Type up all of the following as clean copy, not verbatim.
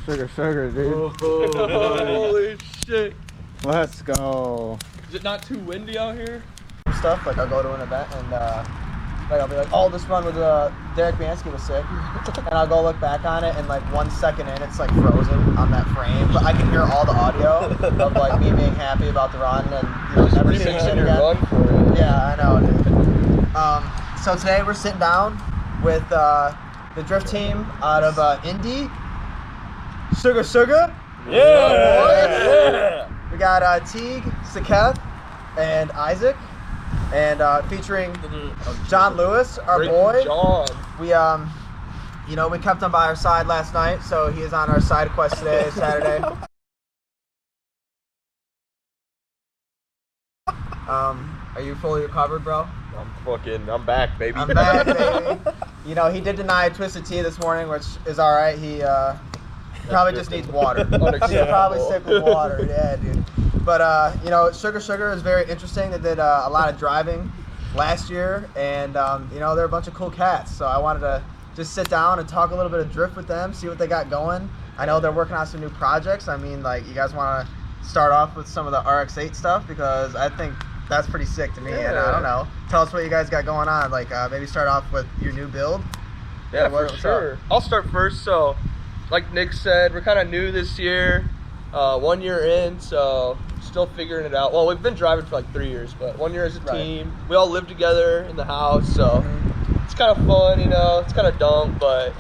Sugar, dude. Holy shit. Let's go. Is it not too windy out here? Stuff like I'll go to an event and like I'll be like, oh, this run with Derek Bansky was sick, and I'll go look back on it, and like 1 second in, it's like frozen on that frame, but I can hear all the audio of like me being happy about the run and never seeing shit again. Yeah, I know, dude. So today we're sitting down with the drift team out of Indy. Sugar. Yeah. We got Teague, Saketh, and Isaac, and featuring John Lewis, our boy. John. We we kept him by our side last night, so he is on our side quest today, Saturday. Are you fully recovered, bro? I'm back, baby. I'm back, baby. He did deny Twisted Tea this morning, which is all right. He probably just needs water. He's probably sick with water. Yeah, dude. But Sugar is very interesting. They did a lot of driving last year, and they're a bunch of cool cats. So I wanted to just sit down and talk a little bit of drift with them, see what they got going. I know they're working on some new projects. I mean, like, you guys want to start off with some of the RX-8 stuff, because I think that's pretty sick to me. Yeah. And I don't know, tell us what you guys got going on. Like maybe start off with your new build. Yeah, for sure. I'll start first. So like Nick said, we're kind of new this year, 1 year in, so still figuring it out. Well, we've been driving for like 3 years, but 1 year as a team. We all live together in the house, so it's kind of fun, it's kind of dumb, but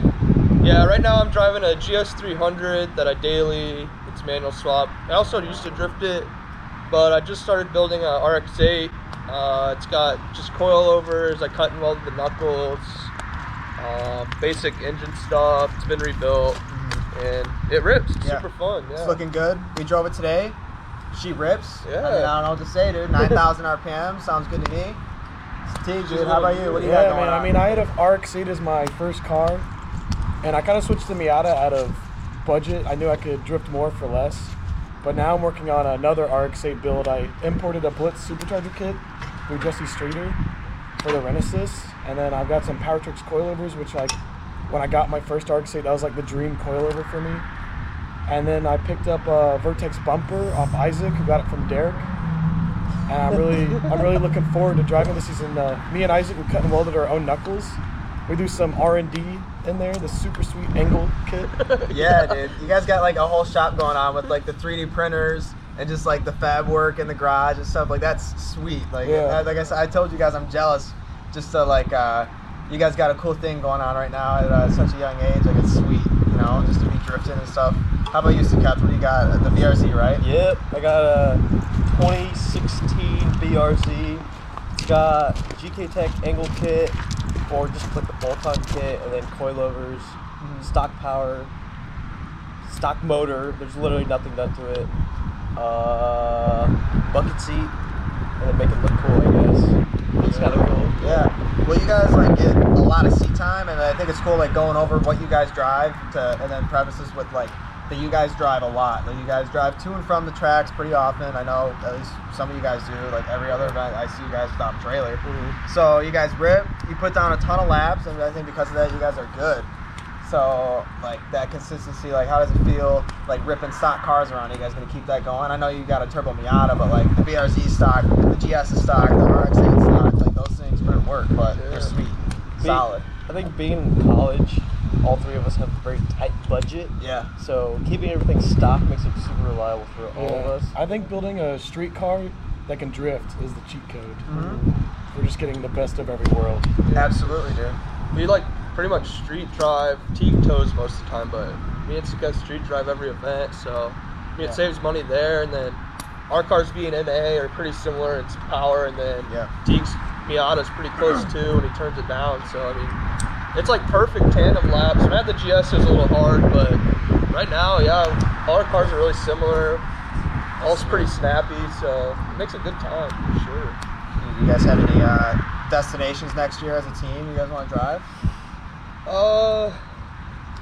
yeah, right now I'm driving a GS 300 that I daily, it's manual swap. I also used to drift it, but I just started building a RX-8. It's got just coilovers, I cut and welded the knuckles, basic engine stuff. It's been rebuilt, and it rips. It's super fun. Yeah. It's looking good. We drove it today. She rips. Yeah. I mean, I don't know what to say, dude. 9,000 RPM sounds good to me. Teague, dude, how about you? What do you got going on? I mean, I had an RX-8 as my first car, and I kind of switched to Miata out of budget. I knew I could drift more for less, but now I'm working on another RX-8 build. I imported a Blitz supercharger kit through Jesse Streeter for the Renesis, and then I've got some Powertrix coilovers, which when I got my first RX-8, that was like the dream coilover for me. And then I picked up a Vertex bumper off Isaac, who got it from Derek. And I'm really looking forward to driving this season. Me and Isaac, we cut and welded our own knuckles. We do some R&D in there, the super sweet angle kit. Yeah, dude. You guys got like a whole shop going on with like the 3D printers and just like the fab work in the garage and stuff. Like, that's sweet. Like, like I said, I told you guys I'm jealous just to like, you guys got a cool thing going on right now at such a young age. Like, it's sweet, just to be drifting and stuff. How about you, Saketh? What do you got? The BRZ, right? Yep, I got a 2016 BRZ. It's got GK Tech angle kit, or just like the bolt-on kit, and then coilovers, stock power, stock motor. There's literally nothing done to it. Bucket seat, and then make it look cool, I guess. It's kind of cool. Yeah. Well, you guys like get a lot of seat time, and I think it's cool like going over what you guys drive and then prefaces with like that you guys drive a lot. Like, you guys drive to and from the tracks pretty often. I know at least some of you guys do. Like, every other event I see you guys stop a trailer. So you guys rip, you put down a ton of laps, and I think because of that you guys are good. So like that consistency, like how does it feel like ripping stock cars around? Are you guys gonna keep that going? I know you got a turbo Miata, but like the BRZ stock, the GS is stock, the RX-8 stock, like those things wouldn't work, but they're sweet, solid. I think being in college, all three of us have a very tight budget. Yeah. So keeping everything stock makes it super reliable for all of us. I think building a street car that can drift is the cheat code. We're just getting the best of every world. Absolutely, dude. We like pretty much street drive. Teague tows most of the time, but me and Saketh street drive every event, so it saves money there. And then our cars being NA are pretty similar in power, and then Teague's Miata's pretty close too, and he turns it down. So I mean, it's like perfect tandem laps. And at the GS is a little hard, but right now, all our cars are really similar. All's pretty snappy, so it makes a good time for sure. Do you guys have any destinations next year as a team you guys want to drive? I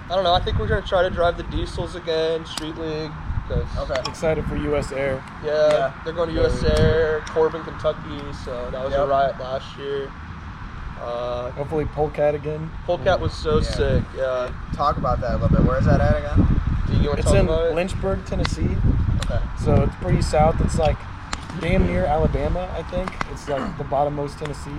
don't know. I think we're gonna try to drive the diesels again, Street League. Okay. Excited for US Air. Yeah, they're going to US Air, Corbin, Kentucky. So that was a riot last year. Hopefully Polecat again. Polecat was so sick. Yeah. Talk about that a little bit. Where is that at again? Do you want to It's talk in about it? Lynchburg, Tennessee. Okay. So it's pretty south. It's like damn near Alabama, I think. It's like the bottommost Tennessee.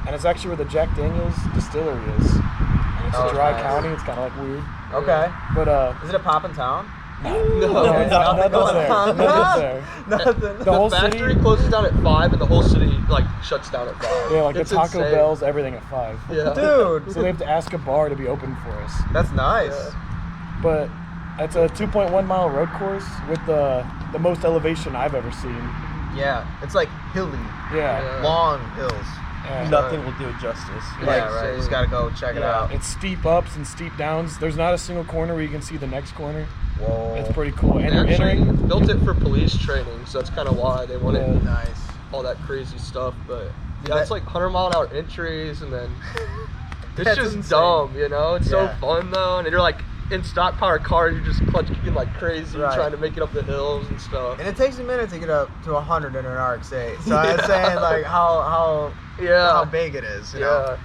And it's actually where the Jack Daniels distillery is. And it's Oh, a dry nice. county. It's kind of like weird. Okay. But Is it a poppin' town? No. Okay, nothing's going there. on. Nothing's there. Nothing. The whole factory city. closes down at 5 and the whole city like shuts down at 5. Yeah, like It's the Taco insane. Bell's, everything at 5. Yeah. Dude, So they have to ask a bar to be open for us. that's nice. Yeah. But it's a 2.1 mile road course with the most elevation I've ever seen. Yeah, it's like hilly, Yeah. long hills. Yeah. Nothing will do it justice. Yeah, right. You just gotta go check it out. It's steep ups and steep downs. There's not a single corner where you can see the next corner. Whoa. It's pretty cool. And They you're actually entering. built it for police training, so that's kind of why they wanted Yeah. Nice. all that crazy stuff. But Did yeah, that- it's like 100-mile-an-hour entries, and then it's That's just insane. dumb, you know? It's Yeah. so fun though, and you're like in stock power cars, you're just clutch kicking like crazy, Right. trying to make it up the hills and stuff. And it takes a minute to get up to 100 in an RX-8. So I was saying like how Yeah, big it is. You yeah, know?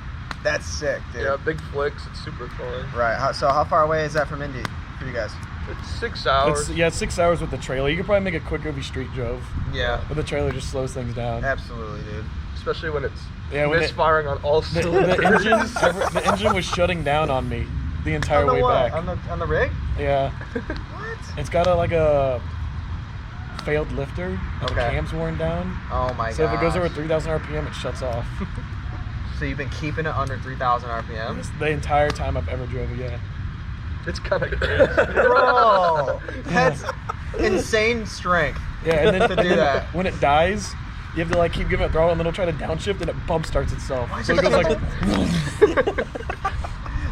That's sick, dude. yeah. Big flicks, it's super fun. Right. So how far away is that from Indy for you guys? It's 6 hours. It's 6 hours with the trailer. You could probably make it quicker if you street drove. Yeah. But the trailer just slows things down. Absolutely, dude. Especially when it's Yeah, when misfiring on all The cylinders. the engine was shutting down on me the entire On the way what? back. On the rig? Yeah. What? It's got a failed lifter. The Okay. cam's worn down. Oh my god. So if it goes over 3,000 RPM, it shuts off. So you've been keeping it under 3,000 RPM? It's the entire time I've ever driven, yeah. It's kind of crazy. Bro, that's insane strength. Yeah, and then, To do that. when it dies, you have to like keep giving it throttle and then it'll try to downshift and it bump starts itself. So it goes like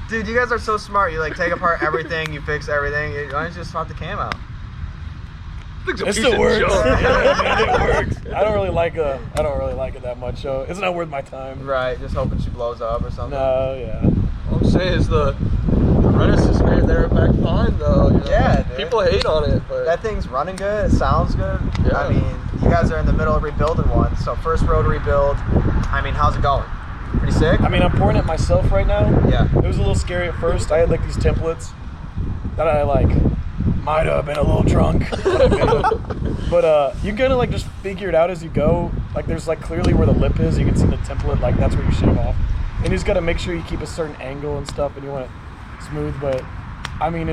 Dude, you guys are so smart. You like take apart everything, you fix everything. Why don't you just swap the cam out? Thing's a it piece still of works. junk. Yeah, man, it works. I don't really like it that much, so it's not worth my time. Right, just hoping she blows up or something. No, yeah. All I'm saying is the Renaissance made there at Back Pine though. You know? Yeah, dude. People hate on it, but That thing's running good. It sounds good. Yeah. I mean, you guys are in the middle of rebuilding one. So first rotary build. I mean, how's it going? Pretty sick? I mean, I'm pouring it myself right now. Yeah. It was a little scary at first. I had like these templates that I like might have been a little drunk. But you can kind of like just figure it out as you go. Like there's like clearly where the lip is. You can see the template, like that's where you shave off. And you just got to make sure you keep a certain angle and stuff and you want it smooth. But I mean,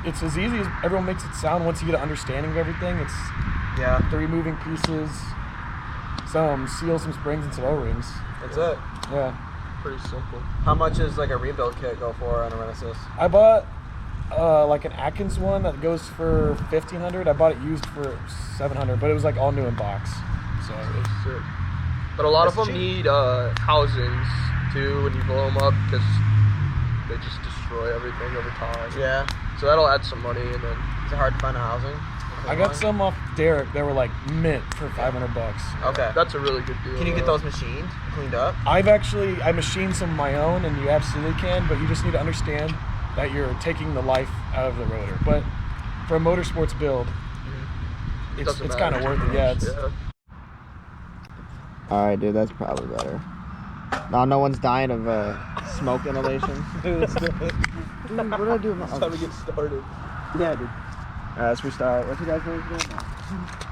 it's as easy as everyone makes it sound once you get an understanding of everything. It's Yeah. the removing pieces, some seals, some springs, and some O-rings. That's it. Yeah. pretty simple. How much is like a rebuild kit go for on a Renaissance? I bought like an Atkins one that goes for $1,500. I bought it used for $700, but it was like all new in box. So That's sick. But a lot That's of them cheap. need housings too when you blow them up because they just destroy everything over time. Yeah. So that'll add some money and then. Is it hard to find a housing? I got some off Derek that were like mint for $500. Okay. That's a really good deal. Can you get though. those machined, cleaned up? I machined some of my own, and you absolutely can, but you just need to understand that you're taking the life out of the rotor. But for a motorsports build, it's Doesn't kind of matter worth it. Yeah, it's, Alright, dude, that's probably better. Now no one's dying of smoke inhalation. Dude, let's do it. Dude, what did I do? It's time to get started. Yeah, dude. Alright, let's restart. What you guys want to do?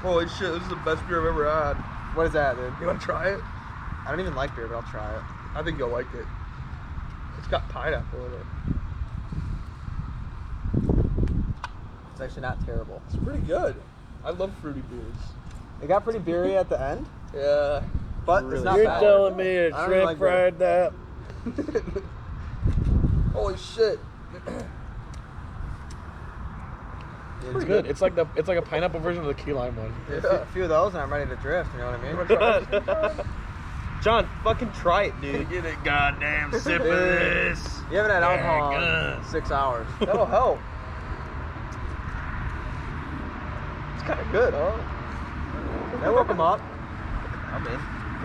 Holy shit, this is the best beer I've ever had. What is that, dude? You want to try it? I don't even like beer, but I'll try it. I think you'll like it. It's got pineapple in it. It's actually not terrible. It's pretty good. I love fruity beers. It got pretty beery at the end, Yeah. but Really? it's not you're bad. telling me a I don't shrimp like fried that. Holy shit. It's good. It's like a pineapple version of the key lime one. A few of those and I'm ready to drift, you know what I You mean? wanna try it? John, fucking try it, dude. Get a goddamn sip of this. You haven't had alcohol Yeah, in 6 hours. That'll help. It's kind of good, huh? They woke him up. I'm in.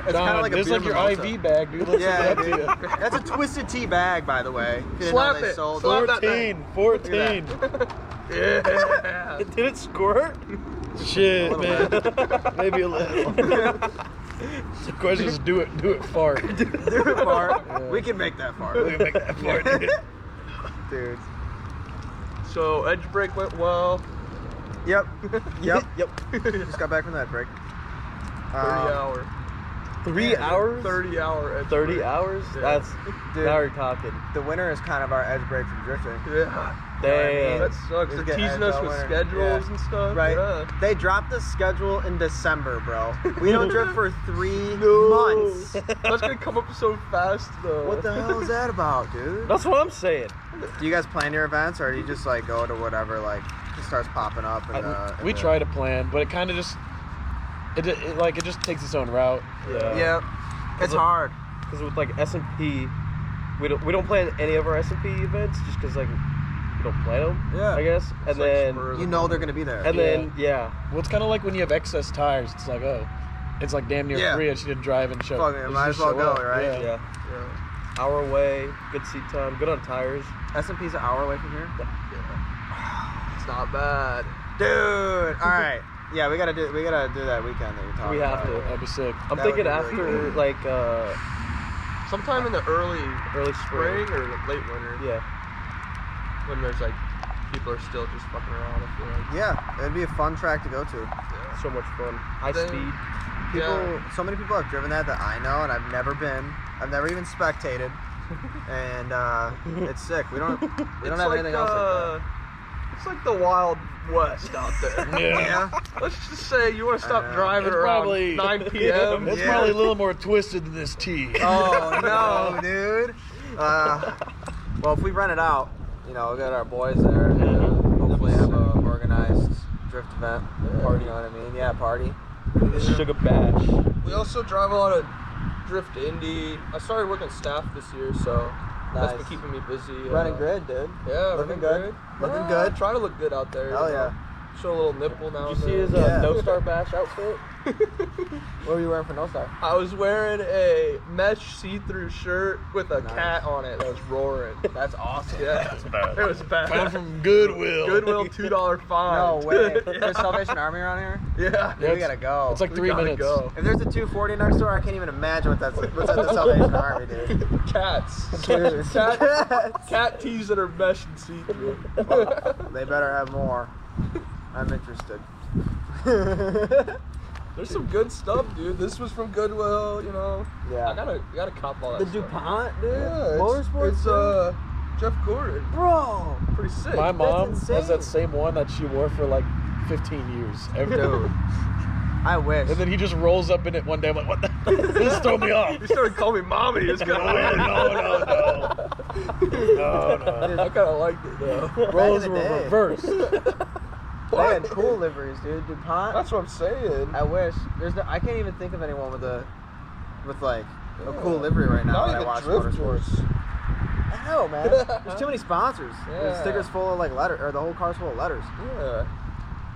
It's kind of like a this is beer like your mimosa. IV bag, dude. Let's Yeah, hook it dude. up to you. That's a Twisted Tea bag, by the way. If you didn't know Slap they it. sold Slap it. that thing. 14. Yeah. Did it squirt? Shit, A man. little Maybe a little. The question is, do it fart. Do it fart. Yeah. We can make that fart. We can make that fart, dude. Dude. So edge brake went well. Yep. Yep. Yep. Just got back from that break. 30 hour. 3 hours? 30 hour edge 30 brake. hours? Yeah. That's Dude. now you're talking. The winter is kind of our edge break from drifting. Yeah. Damn. That sucks. We They're get teasing edge us all with winter. schedules Yeah. and stuff. Right. Yeah. They dropped the schedule in December, bro. We don't drift for 3 No. months. That's gonna come up so fast though. What the hell is that about, dude? That's what I'm saying. Do you guys plan your events, or do you just like go to whatever like just starts popping up? We try to plan, but it kind of just it just takes its own route. Yeah. Yeah, it's hard. Because with like S&P, we don't plan any of our S&P events just because like we don't plan them. Yeah. I guess. And It's like then spur of the You know they're moment. gonna be there. and then yeah. Well, it's kind of like when you have excess tires. It's like, oh, it's like damn near Yeah. free. I should just drive and show. Fuck it, just might as well show go, up. right? Yeah. Yeah. Yeah. Hour away, good seat time, good on tires. S&P's an hour away from here. Yeah. It's not bad. Dude, all right. Yeah, we gotta do that weekend that you're talking We have about. to. That'd be sick. I'm That thinking would be after really like Sometime in the early spring. spring or late winter. Yeah. When there's like people are still just fucking around. I feel like. Yeah, it'd be a fun track to go to. Yeah. So much fun. High Then- speed. So many people have driven that I know, and I've never been. I've never even spectated, and it's sick. We don't have anything else like that. It's like the Wild West out there. Yeah. Let's just say you want to stop know. driving It's around probably- 9 p.m. It's Yeah. probably a little more twisted than this T. Oh no, dude. Well, if we rent it out, we'll get our boys there. And hopefully have a organized drift event party. You know what I mean? Yeah, party. Sugar bash. We also drive a lot of drift Indy. I started working staff this year, so that's been Nice. keeping me busy. Running grid, dude. Yeah, Looking running good. Looking Yeah, good. Try to look good out there. Hell you know. yeah. Show a little nipple now Did and you see then. his Yeah. No Star Bash outfit? What were you wearing for No Star? I was wearing a mesh see-through shirt with a Nice. cat on it that was roaring. That's awesome. Yeah, it was bad. Found from Goodwill. Goodwill $2 fine. No way. Yeah. There's Salvation Army around here? Yeah. Dude, we gotta go. It's like We 3 gotta minutes. go. If there's a 240 next door, I can't even imagine what's at the Salvation Army, dude. Cats. Dude. Cat tees that are mesh and see-through. They better have more. I'm interested. There's some good stuff, dude. This was from Goodwill, Yeah. I gotta cop all that The stuff. DuPont, dude. Yeah, Motorsports. it's Jeff Gordon. bro. Pretty sick. My mom That's has that insane. same one that she wore for like 15 years. Dude. I wish. And then he just rolls up in it one day. I'm like, what the? This throw me off. He started calling me mommy. It's gonna win. No. I kind of liked it though. Roles in were the day. reversed. They had cool liveries, dude. DuPont. That's what I'm saying. I wish. I can't even think of anyone with like a cool livery right now Not that I even watch drifters. motorsports. I know, man. There's too many sponsors. Yeah. The stickers full of like letters, or the whole car's full of letters. Yeah.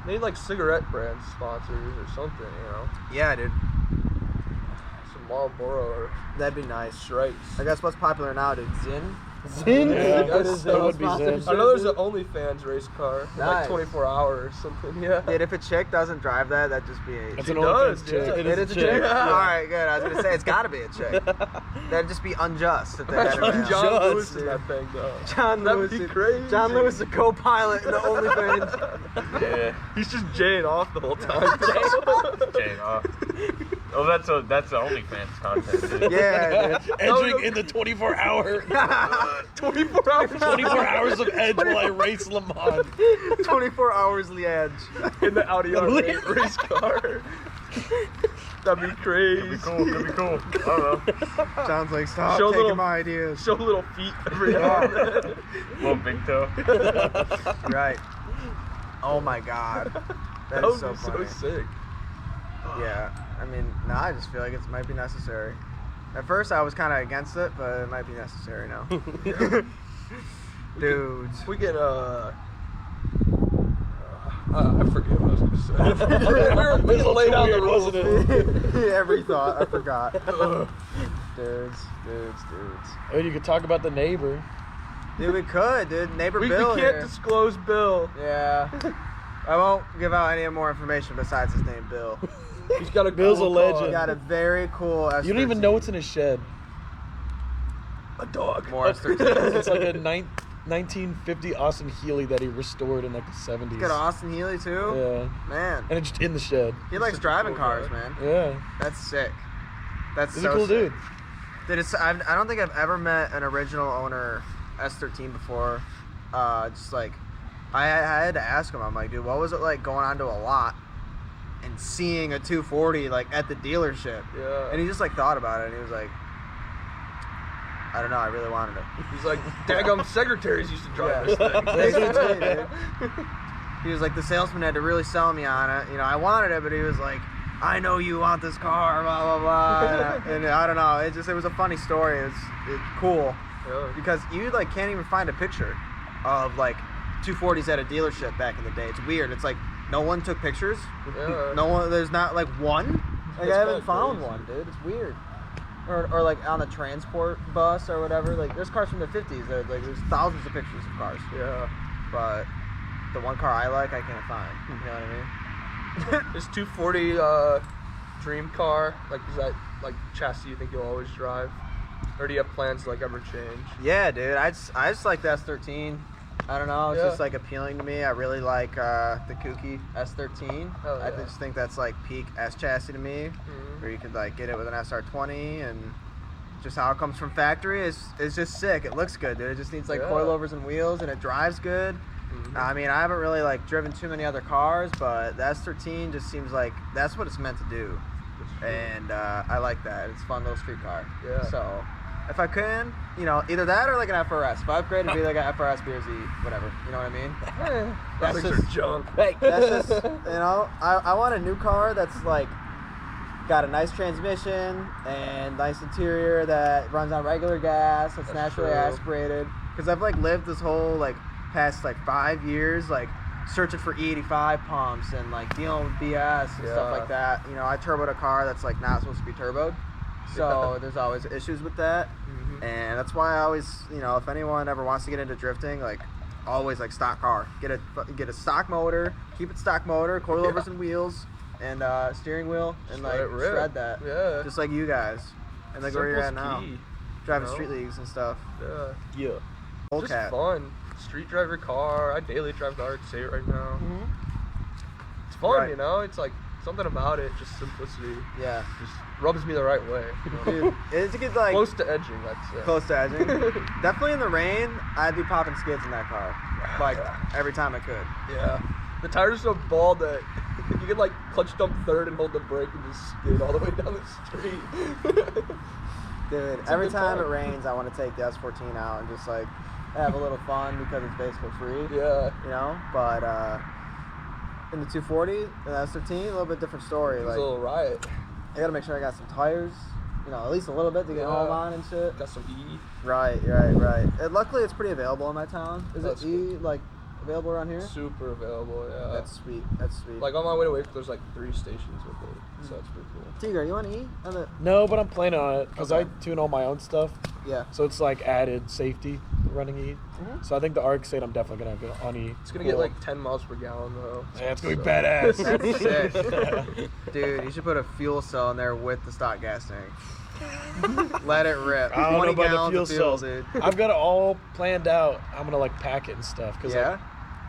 They need like cigarette brand sponsors or something, Yeah, dude. Some Marlboro or That'd be nice. Stripes. I guess what's popular now, dude? Zin. Zin? Yeah, What is that it? would be Zen. I know there's an OnlyFans race car, Nice. like 24 hours or something. Yeah. Dude, if a chick doesn't drive that, that'd just be a. That's She an does, OnlyFans dude. chick. It is a chick. Yeah. All right, good. I was gonna say it's got to be a chick. That'd just be unjust if they had it John right now. Lewis dude. in that thing though. John That'd Lewis. be crazy. John Lewis, the co-pilot in the OnlyFans. Yeah, He's just jaying off the whole time. Jane off. Oh, that's the OnlyFans content, dude. Yeah, dude. Edging in the 24-hour 24 hours. 24 hours of edge while I race Le Mans. 24 hours Liège. In the Audi R8 race car. That'd be crazy. Could be cool. I don't know. John's like, stop Show taking little- my ideas. Show little feet every now and then. Little big toe. Right. Oh my god. That That is would so be funny. so sick. Yeah. I mean, I just feel like it might be necessary. At first, I was kind of against it, but it might be necessary now. Dudes. We can, I forget what I was going to say. we can lay down the weird, rules. wasn't it? Every thought, I forgot. Dudes. Oh, you could talk about the neighbor. Dude, we could, dude. Neighbor We Bill can't here. disclose Bill. Yeah. I won't give out any more information besides his name, Bill. He's got a Bill's cool a legend. car. He got a very cool You don't even know what's in his shed. A dog. Morris 13. It's like a 1950 Austin Healey that he restored in like the 70s. He's got an Austin Healey too. Yeah. Man, And it's just in the shed. he likes driving cool cars, guy. man. Yeah. That's sick. That's He's so a cool sick. dude. Dude, I don't think I've ever met an original owner S13 before. Just like, I had to ask him. I'm like, dude, what was it like going onto a lot and seeing a 240 like at the dealership? Yeah. And he just like thought about it, and he was like, I don't know, I really wanted it. He's like, daggum secretaries used to drive this thing. Basically, dude. He was like, the salesman had to really sell me on it. You know, I wanted it, but he was like, I know you want this car, blah blah blah. And I don't know. It was a funny story. It's cool Yeah. because you like can't even find a picture of like 240s at a dealership back in the day. It's weird. It's like no one took pictures. Yeah. No one. There's not like one. Like That's I haven't kinda found crazy. one, dude. It's weird. Or like on the transport bus or whatever. Like there's cars from the 50s. Like there's thousands of pictures of cars. Yeah. But the one car I like, I can't find. You know what I mean? This 240 dream car, like, is that like chassis you think you'll always drive? Or do you have plans to like ever change? Yeah, dude. I just like the S13. I don't know. It's Yeah. just like appealing to me. I really like the kooky S13. Hell I yeah. just think that's like peak S chassis to me, Mhm. where you could like get it with an SR20 and just how it comes from factory is just sick. It looks good, dude. It just needs like Yeah. coilovers and wheels, and it drives good. Mhm. I mean, I haven't really like driven too many other cars, but the S13 just seems like that's what it's meant to do. And I like that. It's a fun little street car. Yeah. So if I can, you know, either that or like an FRS. If I upgrade, it'd be like an FRS BRZ, whatever. You know what I mean? Those things are junk. Hey, that's just, you know, I want a new car that's like got a nice transmission and nice interior that runs on regular gas, that's naturally true. aspirated. Because I've like lived this whole like past like 5 years like searching for E85 pumps and like dealing with BS and stuff Yeah. like that. You know, I turboed a car that's like not supposed to be turboed, so there's always issues with that. Mhm. And that's why I always, you know, if anyone ever wants to get into drifting, like always like stock car, get a stock motor, keep it stock motor, coilovers Yeah. and wheels, and steering wheel, and Just like let it rip. shred that, Yeah. just like you guys, and like where you're at Simple's now, key, driving you know? street leagues and stuff. Yeah. Yeah. Old Just cat. fun. Street driver car. I daily drive the RX-8 right now. Mhm. It's fun, Right. you know? It's like something about it, just simplicity. Yeah, Just rubs me the right way. You know? dude, it's a good like Close to edging, I'd say. close to edging. Definitely in the rain, I'd be popping skids in that car, like every time I could. Yeah. The tires are so bald that you can like clutch dump third and hold the brake and just skid all the way down the street. Dude, It's a every good time time. it rains, I want to take the S14 out and just like have a little fun because it's basically free. Yeah. You know, but in the 240, the S13, a little bit different story. It was Like, a little riot. I gotta make sure I got some tires, you know, at least a little bit to get Yeah. home on and shit. Got some E. Right. And luckily, it's pretty available in my town. Is That's it E like available around here? Super available, yeah. That's sweet. That's sweet. like on my way to Wake, there's like 3 stations with it. So it's pretty cool. Tigger, you want E? On the No, but I'm planning on it because Okay. I tune all my own stuff. yeah. So it's like added safety running E. Mhm. So I think the RX-8 I'm definitely going to have on E. It's gonna get like 10 miles per gallon though. Yeah, it's going to So- be badass. That's sick. Dude, you should put a fuel cell in there with the stock gas tank. Let it rip. I don't know 20 about the gallons fuel of fuel, cells. dude. I've got it all planned out. I'm going to like pack it and stuff. Cause Yeah? like,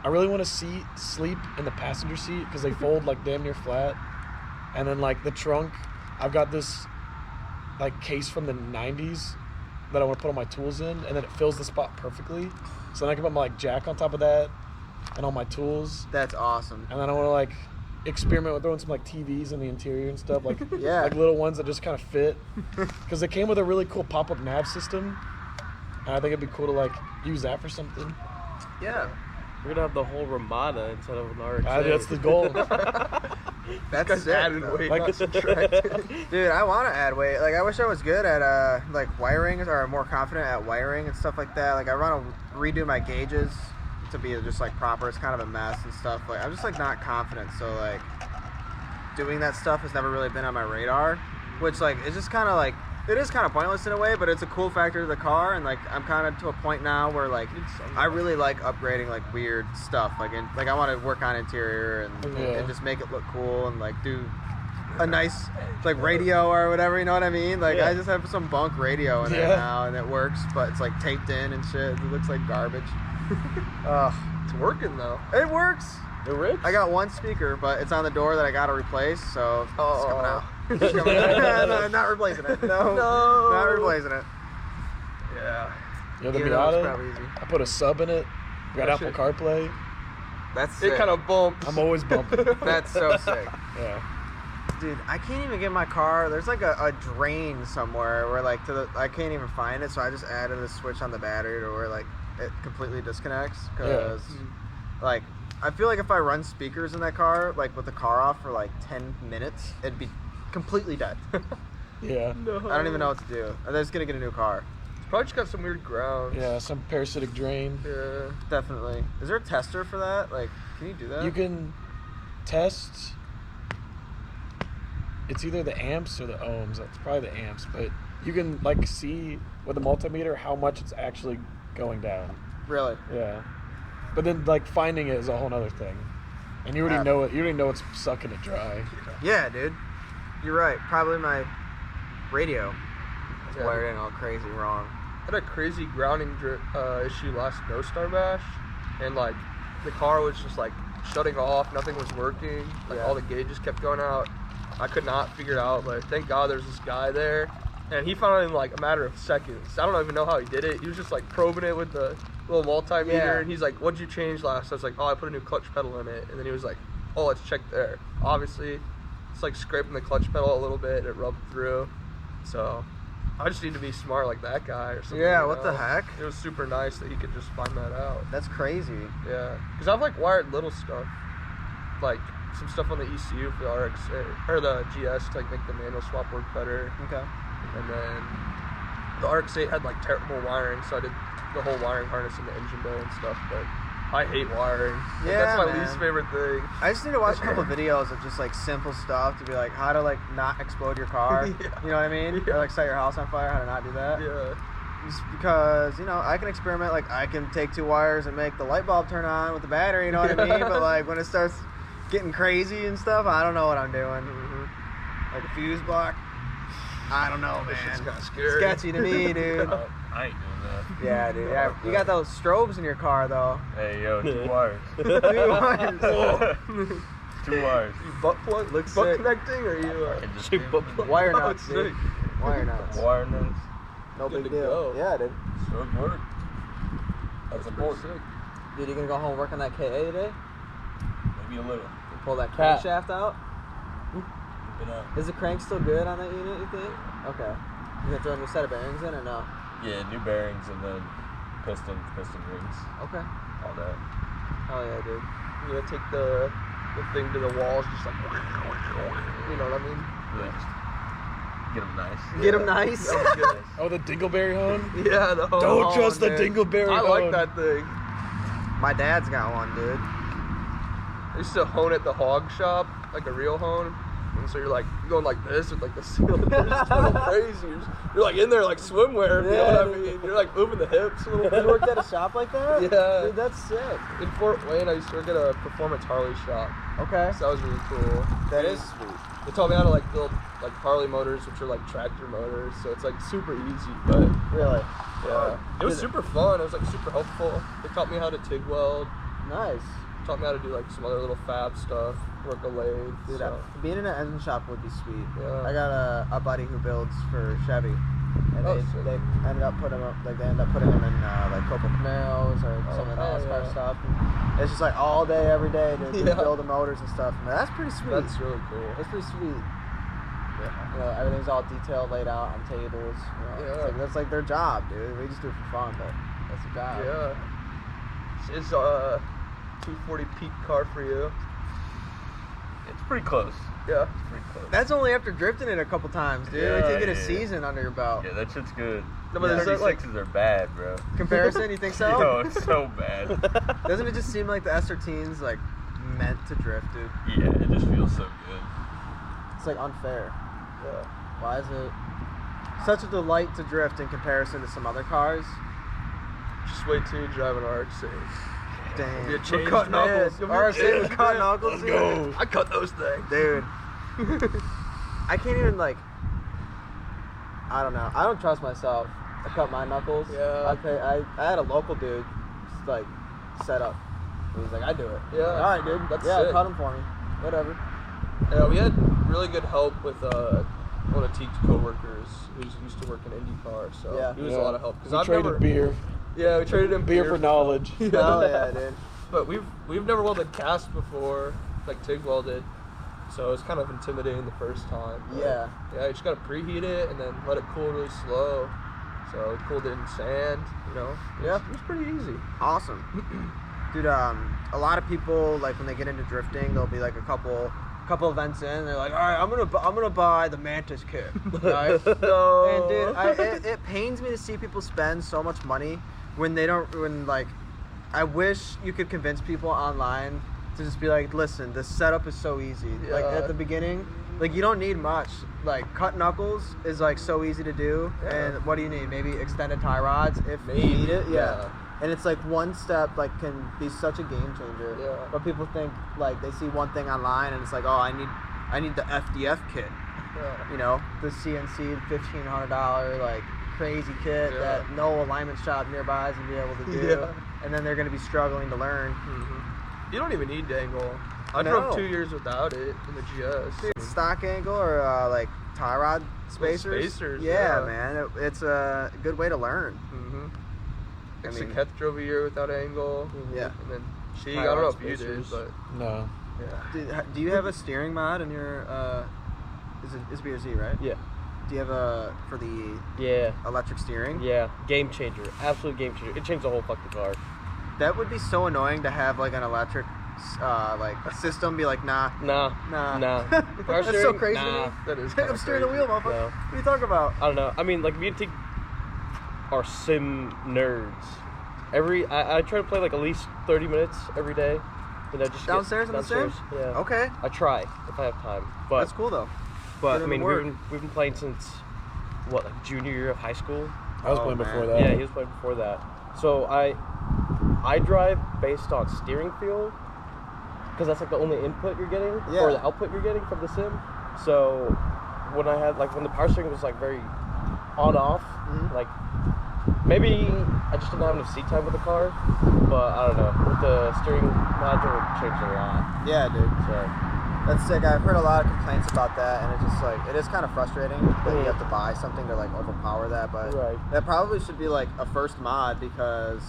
I really want to sleep in the passenger seat because they fold like damn near flat. And then like the trunk, I've got this like case from the 90s that I want to put all my tools in, and then it fills the spot perfectly. So then I can put my like jack on top of that and all my tools. That's awesome. And then I want to like experiment with throwing some like TVs in the interior and stuff, like Yeah. like little ones that just kind of fit. Because they came with a really cool pop-up nav system, and I think it'd be cool to like use that for something. Yeah. We're gonna have the whole Ramada instead of an RX. That's the goal. That's Guys sick. added though. weight, Like- not subtract. Dude, I want to add weight. Like, I wish I was good at like wiring or more confident at wiring and stuff like that. Like, I want to redo my gauges to be just like proper. It's kind of a mess and stuff. Like, I'm just like not confident. So like, doing that stuff has never really been on my radar. Which like it's just kind of like it is kind of pointless in a way, but it's a cool factor to the car. And like, I'm kind of to a point now where like I really like upgrading like weird stuff. Like, I want to work on interior and Yeah. just make it look cool and like do a nice like radio or whatever, you know what I mean? Like I just have some bunk radio in there now, and it works, but it's like taped in and shit. It looks like garbage. It's working though. It works. It works. I got one speaker, but it's on the door that I gotta replace, so it's coming out. It's coming out. No, not replacing it. No, not replacing it. Yeah. Yeah, the Even though it's Miata, probably easy. I put a sub in it. Got That Apple shit- CarPlay. That's It sick. kind of bumps. I'm always bumping. That's so sick. Yeah. Dude, I can't even get my car. There's like a drain somewhere where like I can't even find it, so I just added a switch on the battery to where like it completely disconnects. Because like I feel like if I run speakers in that car, like with the car off for like 10 minutes, it'd be completely dead. Yeah. No. I don't even know what to do. I'm just gonna get a new car. It's probably just got some weird grounds. Yeah, some parasitic drain. Yeah. Definitely. Is there a tester for that? Like, can you do that? You can test. It's either the amps or the ohms. That's probably the amps, but you can like see with a multimeter how much it's actually going down. Really? Yeah. But then like finding it is a whole other thing. And you already know it. You already know it's sucking it dry. Yeah, dude. You're right. Probably my radio is Yeah. wired in all crazy wrong. I had a crazy grounding issue last No Star Bash, and like the car was just like shutting off, nothing was working, like all the gauges kept going out. I could not figure it out, but thank God there's this guy there, and he found it in like a matter of seconds. I don't even know how he did it. He was just like probing it with the little multimeter, Yeah. and he's like, "What'd you change last?" I was like, "Oh, I put a new clutch pedal in it," and then he was like, "Oh, let's check there." Obviously, it's like scraping the clutch pedal a little bit, it rubbed through, so. I just need to be smart like that guy or something. Yeah, you what the know? heck? It was super nice that he could just find that out. That's crazy. Yeah, because I've like wired little stuff, like some stuff on the ECU for the RX-8 or the GS to like make the manual swap work better, Okay. and then the RX-8 had like terrible wiring, so I did the whole wiring harness in the engine bay and stuff. But I hate wiring. Like, Yeah, that's my man. least favorite thing. I just need to watch a couple videos of just like simple stuff to be like how to like not explode your car. Yeah. You know what I mean? Yeah. Or like set your house on fire, how to not do that. Yeah, Just because, you know, I can experiment, like I can take 2 wires and make the light bulb turn on with the battery, you know what I mean? But like when it starts getting crazy and stuff, I don't know what I'm doing. Like a fuse block, I don't know, that shit's man. kind of scary. Sketchy to me, dude. I ain't doing that. Yeah, dude. Yeah, you got those strobes in your car, though. Hey, yo, 2 wires. 2 wires. 2 wires. You butt plug, Looks butt sick. connecting, or you? I can just you do butt plug? Wire Oh, nuts, it's dude. sick. Wire nuts. wire nuts. No Good big to deal. go. Yeah, dude. Should work. That's Pretty important. sick. Dude, you gonna go home and work on that KA today? Maybe a little. You pull that Cat. crankshaft out? Been out. Is the crank still good on that unit, you think? Okay. You gonna throw a new set of bearings in or no? Yeah, new bearings and then piston rings, Okay. all that. Oh yeah, dude. You gotta take the thing to the walls, just like, you know what I mean? Really just get them nice. Get them nice. That was good. Oh, the Dingleberry hone? Yeah, the whole Don't hone, trust the man. Dingleberry I hone. like that thing. My dad's got one, dude. I used to hone at the hog shop, like a real hone. And so you're like going like this with like the cylinders, it's a little crazy. You're like in there like swimwear, you know what I mean? You're like moving the hips a little You bit. worked at a shop like that? Yeah. Dude, that's sick. In Fort Wayne, I used to work at a performance Harley shop. Okay. So that was really cool. That is sweet. They taught me how to like build like Harley motors, which are like tractor motors. So it's like super easy, but Really? yeah, it was super fun. It was like super helpful. They taught me how to TIG weld. Nice. Taught me how to do like some other little fab stuff, work a lathe. Dude, so. being in an engine shop would be sweet. Yeah. I got a buddy who builds for Chevy. And Oh, they sick. ended up putting him up, like they end up putting him in like Copa Camaros or some of the hell NASCAR yeah. stuff. And it's just like all day, every day to Yeah. build the motors and stuff. And that's pretty sweet. That's really cool. It's pretty sweet. Yeah. You know, everything's all detailed, laid out on tables. You know, Yeah. it's like, that's like their job, dude. We just do it for fun, but that's their job. Yeah. Is 240 peak car for you? It's pretty close. Yeah. It's pretty close. That's only after drifting it a couple times, dude. Yeah, Like, to get a yeah. season under your belt. Yeah, that shit's good. No, but is that, like- 36s are bad, bro. Comparison, you think so? Yo, it's so bad. Doesn't it just seem like the S13's like meant to drift, dude? Yeah, it just feels so good. It's like unfair. Yeah. Why is it such a delight to drift in comparison to some other cars? Just wait till you drive an RX-8. Dang. You'll be a We're cutting changed man. knuckles. You'll be a RX-8 with changed cutting man. knuckles, Let's dude. go. I cut those things. Dude. I can't even like. I don't know. I don't trust myself. I cut my knuckles. Yeah. I had a local dude just, like set up. He was like, I do it. Yeah. All right, dude. That's sick. sick. Cut him for me. Whatever. Yeah, we had really good help with one of Teague's coworkers who used to work in IndyCar, so Yeah. he was a lot of help. We traded beer. Yeah, we traded him Beer for knowledge. Hell yeah, dude. But we've never welded cast before, like Tig welded, so it's kind of intimidating the first time. But Yeah. Yeah, you just gotta preheat it and then let it cool really slow. So we cooled it in sand, you know. Yeah. It was pretty easy. Awesome. Dude, a lot of people, like, when they get into drifting, there'll be like a couple events in, and they're like, all right, I'm gonna buy the Mantis kit. Right? No. And dude, it pains me to see people spend so much money when I wish you could convince people online to just be like, listen, this setup is so easy. Like Yeah. at the beginning, like you don't need much. Like cut knuckles is like so easy to do. Yeah. And what do you need? Maybe extended tie rods if Maybe, you need it. Yeah. yeah. And it's like one step like can be such a game changer. Yeah. But people think like they see one thing online and it's like, oh, I need the FDF kit. Yeah. You know, the CNC $1,500 like crazy kit Yeah. that no alignment shop nearby is gonna be able to do. Yeah. And then they're gonna be struggling to learn. Mm-hmm. You don't even need dangle. I No. drove 2 years without it in the GS. Dude, stock angle or like tie rod spacers. Spacers, yeah, yeah. man. It's a good way to learn. Mm-hmm. I mean- Keth drove a year without angle. Yeah. And then she, Tie I don't know rod if you did, spacers. but No. yeah. Do you have a steering mod in your is B or Z, right? Yeah. Do you have a for the Yeah. electric steering? Yeah. Game changer. Absolute game changer. It changed the whole fucking car. That would be so annoying to have like an electric like system be like, nah. Nah. Power That's so steering? crazy to Nah. me. That is I'm kinda steering the crazy. wheel, motherfucker. No. What are you talking about? I don't know. I mean, like, me and Tig are sim nerds. I try to play like at least 30 minutes every day. You know, just get Downstairs in the sim? downstairs. Yeah. Okay. I try if I have time. But That's cool though. But Get I in mean, the work. we've been playing since what, like junior year of high school. I was Oh, playing man. before that. Yeah, he was playing before that. So I drive based on steering feel because that's like the only input you're getting Yeah. or the output you're getting from the sim. So when I had when the power steering was like very on off, Mhm. like maybe I just didn't have enough seat time with the car, but I don't know. With the steering module, it changed a lot. Yeah, dude. So That's sick. I've heard a lot of complaints about that, and it's just like it is kind of frustrating that you Mhm. have to buy something to like overpower that. But Right. that probably should be like a first mod because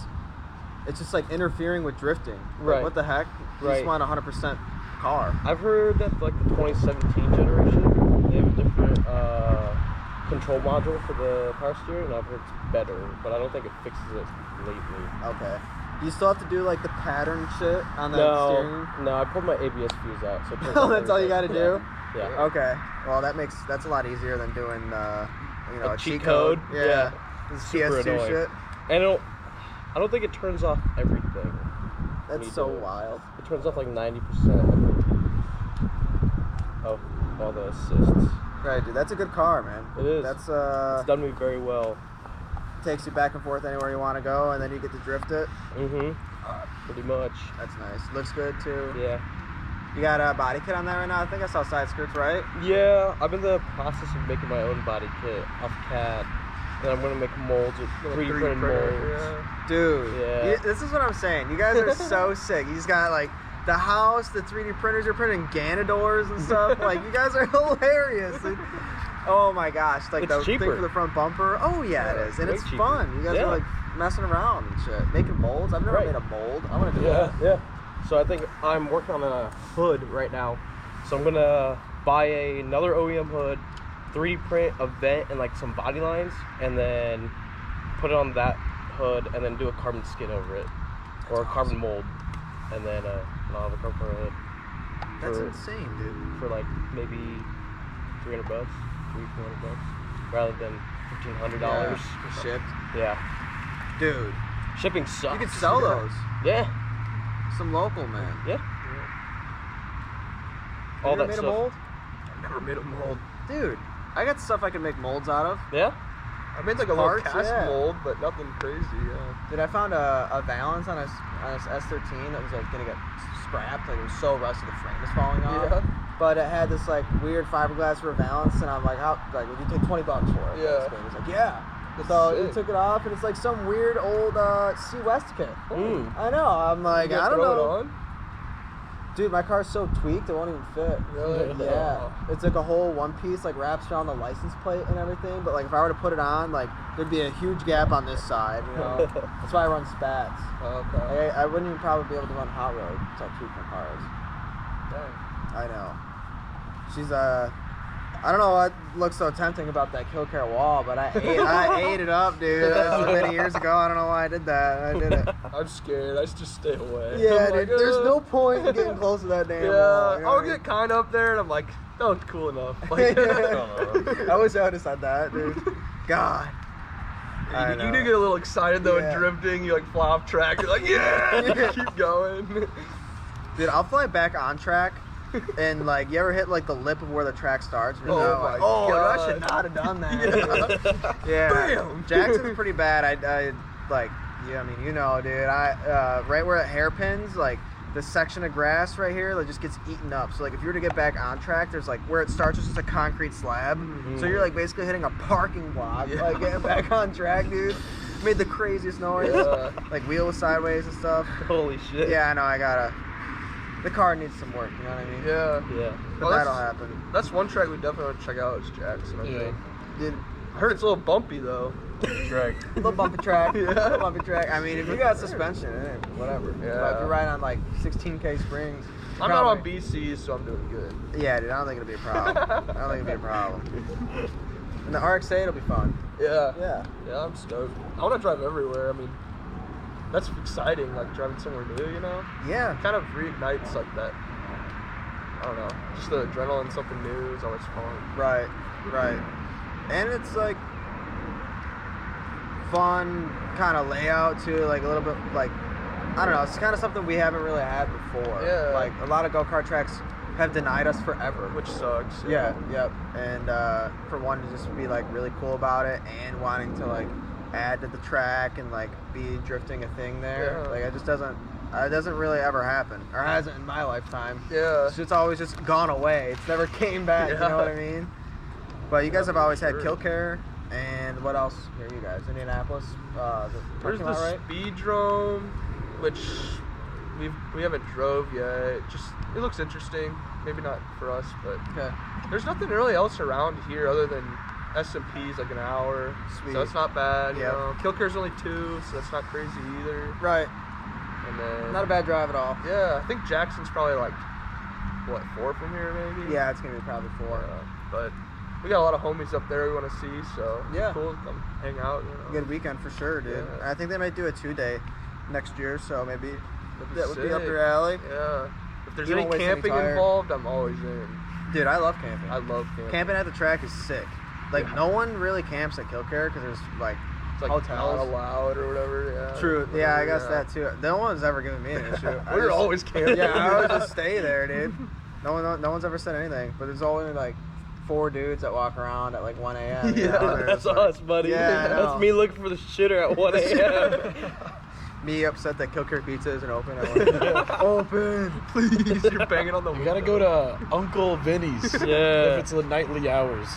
it's just like interfering with drifting. Like, Right. what the heck? You Right. just want 100% car. I've heard that like the 2017 generation, they have a different control module for the power steering, and I've heard it's better, but I don't think it fixes it lately. Okay. Do you still have to do like the pattern shit on the steering? No, I pulled my ABS fuse out. So it turns Oh, off that's all you got to everything. do. Yeah. Okay. Well, that's a lot easier than doing a cheat code? Yeah. Yeah. This Super PS2 annoying. shit. And I don't think it turns off everything. when That's you so do it. wild. It turns off like 90% of all the assists. Right, dude. That's a good car, man. It is. That's It's done me very well. takes you back and forth anywhere you want to go, and then you get to drift it. Mm-hmm. Pretty much. That's nice. Looks good too. Yeah. You got a body kit on that right now? I think I saw side skirts, right? Yeah, I'm in the process of making my own body kit off CAD. And I'm gonna make molds with 3D printed molds. Dude, Yeah. this is what I'm saying. You guys are so sick. You just got like the house, the 3D printers. You're printing Ganadors and stuff. Like you guys are hilarious. Dude. Oh my gosh! Like It's the cheaper. thing for the front bumper. Oh yeah, it is, and way it's cheaper. fun. You guys Yeah. are like messing around and shit, making molds. I've never Right. made a mold. I want to do Yeah, that. yeah. So I think I'm working on a hood right now. So I'm gonna buy another OEM hood, 3D print a vent and like some body lines, and then put it on that hood, and then do a carbon skin over it, or a carbon mold, and then I'll have a carbon hood. That's for- insane, dude. For like maybe $300, $400, rather than $1,500. Yeah, shipped, Yeah. dude. Shipping sucks. You could sell those. Yeah. Some local man. Yeah. Have All you ever that made stuff. a mold, I've never made a mold. dude. I got stuff I can make molds out of. Yeah. I made like a little Parts, cast yeah. mold, but nothing crazy. Yeah. Dude, I found a valance on a S13 that was like gonna get scrapped. Like it was so rusty, the frame was falling off. Yeah. but it had this like weird fiberglass rear valance, and I'm like, how? Like, would you take $20 for it? Yeah. He's like, yeah. That's So sick. he took it off, and it's like some weird old Sea West kit. I know. I'm like, You I don't throw know. it on? Dude, my car's so tweaked it won't even fit. Really? Yeah. It's like a whole one piece, like wraps around the license plate and everything. But like if I were to put it on, like there'd be a huge gap on this side, you know. That's why I run spats. Okay. I wouldn't even probably be able to run hot road until I tweak my cars. Dang. I know. She's I don't know what looks so tempting about that kill care wall, but I ate it up, dude. That was many years ago. I don't know why I did that. I did it. I'm scared. I just stay away. Yeah, I'm dude. like, There's no point in getting close to that damn Yeah, wall. You know I'll what I mean? get kind of up there, and I'm like, that looks cool enough. Like, I wish I would have said that, dude. God. I you know. do get a little excited though Yeah. in drifting. You like fly off track. You're like, yeah, Yeah. keep going. Dude, I'll fly back on track, and like, you ever hit like the lip of where the track starts? You're Oh like, my oh, God. I should not have done that. Yeah. Yeah. Bam. Jackson's pretty bad. I like, yeah, I mean, you know, dude. Right where it hairpins, like this section of grass right here, like just gets eaten up. So like, if you were to get back on track, there's like where it starts, it's just a concrete slab. So you're like basically hitting a parking block, Yeah. like getting back on track, dude. Made the craziest noise. Yeah. Like wheel was sideways and stuff. Holy shit. Yeah, I know. The car needs some work. You know what I mean? Yeah. Yeah. But Well, that'll that's- happen. That's one track we definitely want to check out is Jackson. I Yeah. think. Dude, I heard it's a little bumpy though. Drag. little bumpy track. Yeah. Little bumpy track. I mean, if you got suspension, whatever. Yeah. But if you're riding on like 16K springs, I'm not on probably- BCs, so I'm doing good. Yeah, dude, I don't think it'll be a problem. I don't think it'll be a problem. And the RX-8 will be fun. Yeah. Yeah. Yeah, I'm stoked. I want to drive everywhere. I mean, that's exciting, like driving somewhere new, you know? Yeah. Kind of reignites like that. I don't know. Just the adrenaline, something new is always fun. Right. And it's like fun kind of layout too, like a little bit like, I don't know, it's kind of something we haven't really had before. Yeah. Like a lot of go-kart tracks have denied us forever. Which sucks. Yeah, yep. And for one to just be like really cool about it and wanting to like add to the track and like be drifting a thing there. Yeah. Like it doesn't really ever happen, or hasn't in my lifetime. Yeah. It's always just gone away. It's never came back. You know what I mean? But you guys have always had sure. Kill Care, and what else? Here you guys, Indianapolis. The There's parking the lot, right? Speedrome, which we haven't drove yet. Just it looks interesting. Maybe not for us, but Okay. there's nothing really else around here other than S&P's like an hour. Sweet. So it's not bad. You Yep. know, Kilcare's only 2, so that's not crazy either. Right. And then Not a bad drive at all. yeah, I think Jackson's probably like what 4 from here maybe. Yeah, it's gonna be probably 4. But we got a lot of homies up there we want to see, so Yeah. cool to come hang out. You know. Good weekend for sure, dude. Yeah. I think they might do a 2-day next year, so maybe That'd that would be up sick. your alley. Yeah. If there's You any won't waste any camping tire. involved, I'm always in. Dude, I love camping. I love camping. Camping at the track is sick. Like Yeah. no one really camps at Kill Care because there's like It's like hotels. not allowed or whatever. Yeah. True. Yeah, I guess Yeah. that too. No one's ever given me an issue. I We're just- always camping. Yeah, I would just stay there, dude. No one's ever said anything. But there's only like 4 dudes that walk around at like 1 a.m. you know, Yeah, they're That's just like- us, buddy. Yeah, I know. That's me looking for the shitter at 1 a.m. Me upset that Kill Care Pizza isn't open. Open. Please, you're banging on the You window. gotta go to Uncle Vinny's. Yeah. If it's the nightly hours.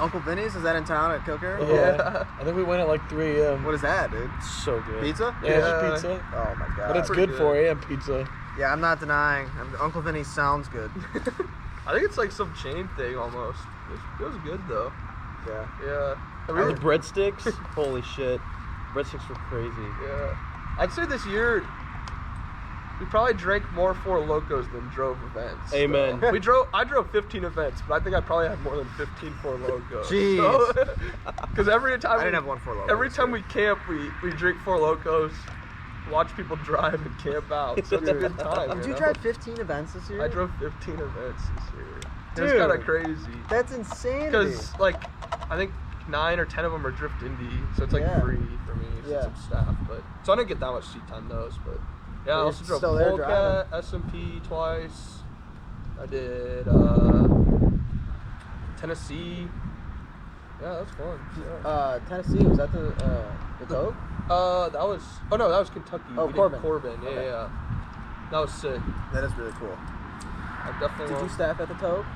Uncle Vinny's, is that in town at Kill Care? Yeah. I think we went at like 3 a.m. What is that, dude? So good. Pizza? Yeah, it's Yeah. pizza. Oh my god. But it's pretty good for good. AM pizza. Yeah, I'm not denying. Uncle Vinny's sounds good. I think it's like some chain thing almost. It was good though. Yeah. Yeah. I The really, breadsticks, holy shit. Breadsticks were crazy. yeah. I'd say this year we probably drank more Four Locos than drove events. Amen. So, I drove 15 events, but I think I probably had more than 15 Four Locos. Jeez. Because every time I didn't have one Four Locos Every time this we camp, we drink Four Locos, watch people drive and camp out. So it's a good time. Did you you know? drive 15 events this year? I drove 15 events this year. It was Dude. kind of crazy. That's insane. Because like I think 9 or 10 of them are Drift Indy, so it's like Yeah. free for me since Yeah. I'm staff. But so I didn't get that much seat time those, but yeah, I You're also drove still there Polka, S&P twice. I did Tennessee. Yeah, that was fun. Yeah. Tennessee, was that the Coke? That was Kentucky. Oh, We did Corbin. Corbin. Yeah, Okay. yeah. That was sick. That is really cool. I definitely Did you won't. staff at the Toke?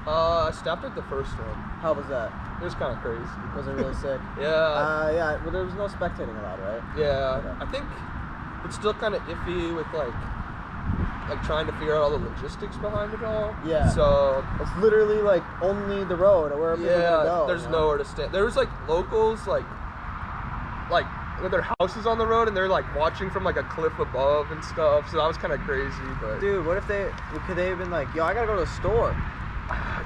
I staffed at the first one. How was that? It was kind of crazy. Was it really sick? Yeah. Yeah. Well, there was no spectating allowed, right? Yeah. Okay. I think it's still kind of iffy with like trying to figure out all the logistics behind it all. Yeah. So It's literally like only the road or wherever people yeah, can go. there's you know? nowhere to stand. There was like locals like with their houses on the road and they're like watching from like a cliff above and stuff. So that was kind of crazy. But Dude, what if could they have been like, yo, I gotta go to the store?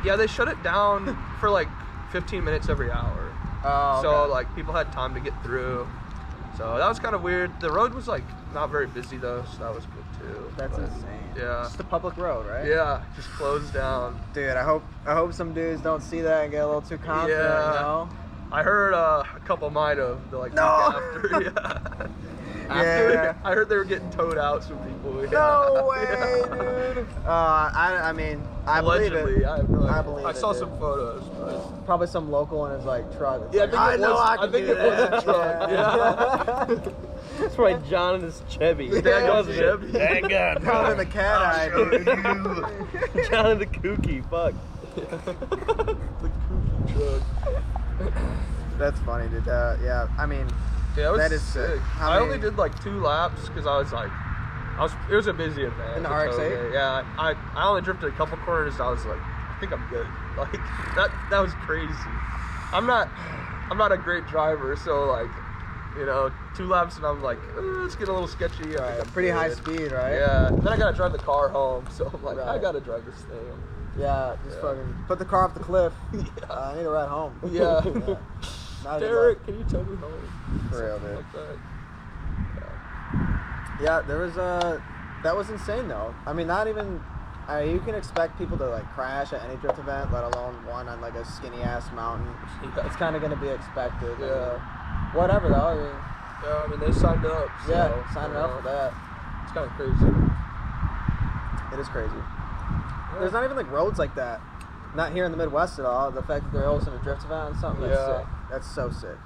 yeah, they shut it down for like 15 minutes every hour. Oh, So okay. like people had time to get through. So that was kind of weird. The road was like not very busy though, so that was good too. That's But, insane. Yeah. Just a public road, right? Yeah, just closed down. Dude, I hope some dudes don't see that and get a little too confident, Yeah. you know? I heard a couple might have like No! week after. Yeah. Yeah. I heard they were getting towed out. Some people. Yeah. No way, Yeah. dude. I mean, I believe Allegedly, it. I have no idea. I believe I it, saw dude. some photos. But Probably some local in his like truck. It's yeah, like, I think it know was. I I can think do it was a that. truck. Yeah. That's right, John and his Chevy. That goes Chevy. Dang Probably the cat eye, dude. John and the Kooky. Fuck. The kooky truck. That's funny, dude. Yeah, I mean, Yeah, it was That is sick. sick. How I many- only did like 2 laps because I was like, it was a busy event. In the so, RX-8? Yeah, I only drifted a couple corners. I was like, I think I'm good. Like that was crazy. I'm not a great driver, so like, 2 laps and I'm like, it's getting a little sketchy. I think I'm pretty high good. speed, right? Yeah. Then I gotta drive the car home, so I'm like, I Right. gotta drive this thing. Yeah, just Yeah. fucking put the car off the cliff. Yeah. I need to ride home. Yeah. Not a good Derek, look. can you tell me home? For real, Something dude. like that. Yeah, there was that was insane though. I mean, not even. You can expect people to like crash at any drift event, let alone one on like a skinny ass mountain. Yeah. It's kind of gonna be expected. I Yeah. mean, whatever though. I mean, Yeah, I mean they signed up. So, yeah, signing up for that. It's kind of crazy. It is crazy. There's not even like roads like that. Not here in the Midwest at all. The fact that they're hosting a drift event and something, that's Yeah. sick. That's so sick.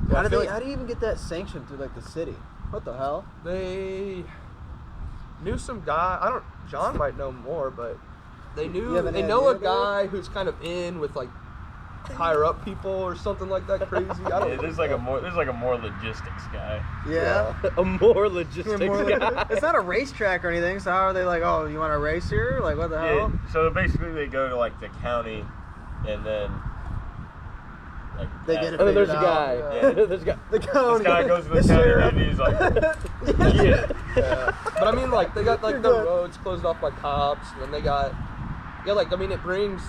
Yeah, How I do feel they? like How do you even get that sanctioned through like the city? What the hell? they knew some guy. John might know more, but they knew. You have any They know a idea, dude? guy who's kind of in with like higher up people or something like that. Crazy. I don't. Yeah, there's like a more logistics guy. Yeah. A more logistics guy. It's not a racetrack or anything. So how are they like? Oh, you want to race here? Like what the Yeah. hell? So basically, they go to like the county, and then like They get it And then there's a figured out. guy. Yeah. There's a guy. The county. this guy goes to the the county sheriff. and he's like, yeah. Yeah. But I mean, like they got like You're the good. roads closed off by cops, and then they got like I mean, it brings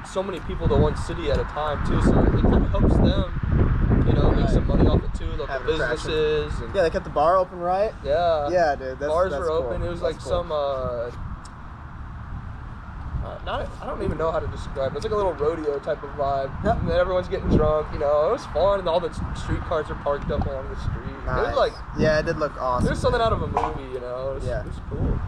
so many people to one city at a time too, so it kind of helps them, make Right. some money off it too. Local Have attraction. businesses and Yeah, they kept the bar open, right? yeah, Yeah, dude. bars That's were open. cool. It was That's like cool. some I don't even know how to describe it. It's like a little rodeo type of vibe. Yep. And then everyone's getting drunk, it was fun, and all the street cars are parked up along the street. It Nice. was like Yeah, it did look awesome. it was something out of a movie, It was, Yeah. it was cool.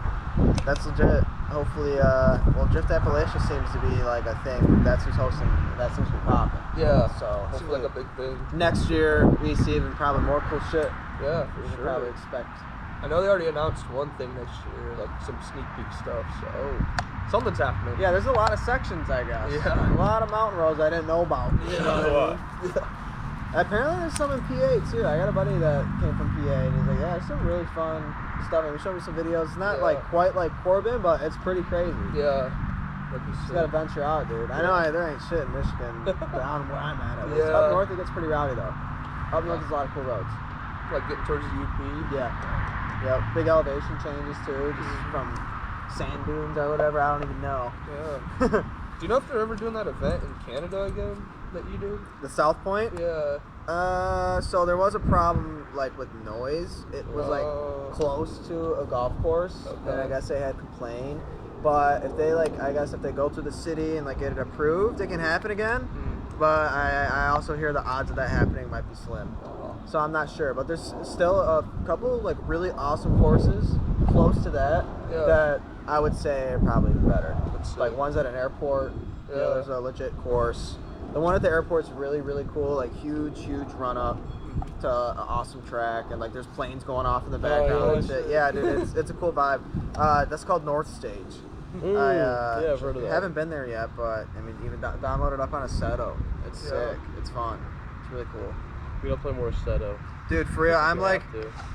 That's legit. Hopefully, well, Drift Appalachia seems to be like a thing. That's who's hosting. That seems to be popping. Yeah. So Seems hopefully like a big thing. next year we see even probably more cool shit. Yeah, We for can sure. probably expect. I know they already announced one thing next year, like some sneak peek stuff. So something's happening. Yeah, there's a lot of sections, I guess. Yeah. A lot of mountain roads I didn't know about. Yeah. You know what I mean? Apparently there's some in PA too. I got a buddy that came from PA and he's like, yeah, there's some really fun stuff. And he showed me some videos. It's not Yeah. like quite like Corbin, but it's pretty crazy. Yeah. That'd be Just sick. gotta venture out, dude. I know there ain't shit in Michigan down where I'm at least. Yeah. Up north it gets pretty rowdy though. Up north there's a lot of cool roads. Like getting towards the UP. Yeah. Yep. Big elevation changes too, just from sand dunes or whatever. I don't even know. Yeah. Do you know if they're ever doing that event in Canada again that you do? The South Point? Yeah. So there was a problem like with noise. It was Oh. like close to a golf course, and Okay. I guess they had complained. But if they if they go through the city and like get it approved, it can happen again. But I also hear the odds of that happening might be slim. So I'm not sure. But there's still a couple like really awesome courses close to that Yeah. that I would say are probably better. That's Like sick. one's at an airport. Yeah. You know, there's a legit course. The one at the airport's really, really cool. Like huge run up. to an awesome track, and like there's planes going off in the background and shit. Yeah, dude, it's a cool vibe. That's called North Stage. Yeah, I've heard of that. Haven't been there yet, but I mean, even download it up on Assetto. It's sick. It's fun. It's really cool. We don't play more Assetto. Dude, for real, I'm like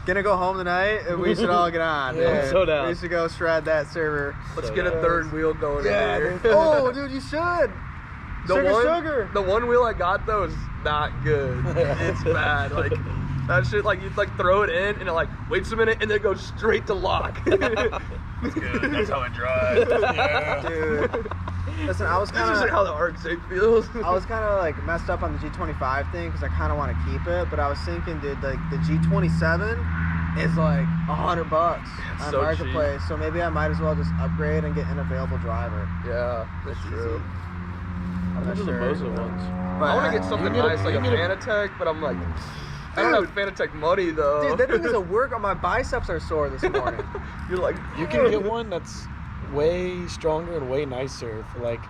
gonna go home tonight, and we should all get on. Yeah, I'm so down. We should go shred that server. Let's get a third wheel going in here. Oh, dude, you should. Sugar. The one wheel I got though is not good. It's bad. Like that shit, like you'd like throw it in and it like waits a minute and then it goes straight to lock. That's good. That's how it drives. Yeah. Dude. Listen, I was This kind isn't how the RX-8 feels. I was kind of like messed up on the G25 thing because I kind of want to keep it, but I was thinking, dude, like the G27 is like $100 on so Marketplace, so maybe I might as well just upgrade and get an available driver. Yeah, that's true. I'm not Those are sure. the Moza ones. But I want to get something nice like a Fanatec, but I'm like, I don't have Fanatec money though. Dude, that thing is a work. My biceps are sore this morning. You're like, You can get one that's way stronger and way nicer for like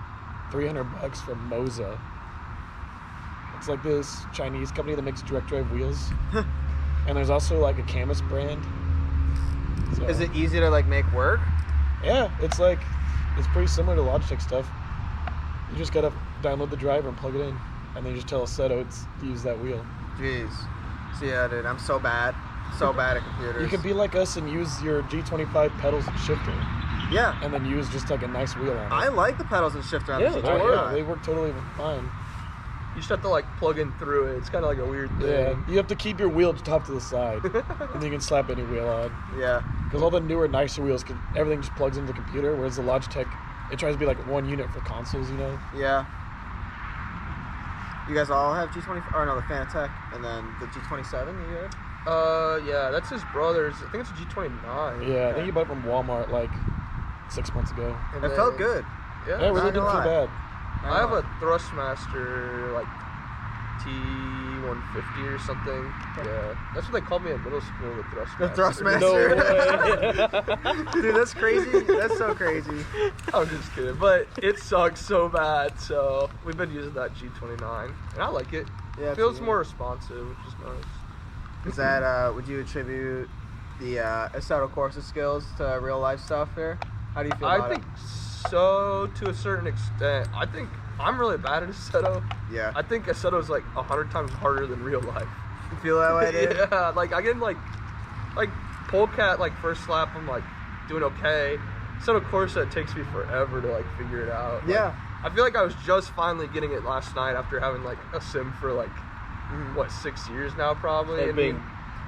$300 from Moza. It's like this Chinese company that makes direct drive wheels. And there's also like a Camus brand. So, Is it easy to like make work? yeah, it's pretty similar to Logitech stuff. You just gotta download the driver and plug it in, and then you just tell Assetto to use that wheel. Jeez. So yeah, dude, I'm so bad at computers. You can be like us and use your G25 pedals and shifter, Yeah. and then use just like a nice wheel on it. I like the pedals and shifter on Yeah, the they Oh, G25. yeah, they work totally fine. you just have to like plug in through it. It's kind of like a weird thing. Yeah, you have to keep your wheel top to the side, and then you can slap any wheel on. Yeah. Because all the newer, nicer wheels, everything just plugs into the computer, whereas the Logitech, it tries to be like one unit for consoles, you know? Yeah. You guys all have G20, or no, the Fanatec, and then the G27 you have? Yeah, that's his brother's. I think it's a G29. Yeah, I think you bought it from Walmart like 6 months ago. And It then- felt good. Yeah, Yeah, it really not didn't feel gonna bad. I have a Thrustmaster like T150 or something. Yeah, that's what they called me in middle school. The Thrustmaster. The Thrustmaster. No way. Dude, that's crazy. That's so crazy. I'm just kidding, but it sucks so bad. So we've been using that G29, and I like it. Yeah, It feels it's- more responsive, which is nice. Is that, would you attribute the Assetto Corsa skills to real life stuff here? How do you feel about I think so to a certain extent. I think I'm really bad at Assetto. it? Yeah. I think Assetto is like 100 times harder than real life. You feel that way, dude? Yeah, like I get like polecat like first lap I'm like doing okay. Assetto Corsa it takes me forever to like figure it out. Like, Yeah. I feel like I was just finally getting it last night after having like a sim for like Mhm. what 6 years now probably. And And being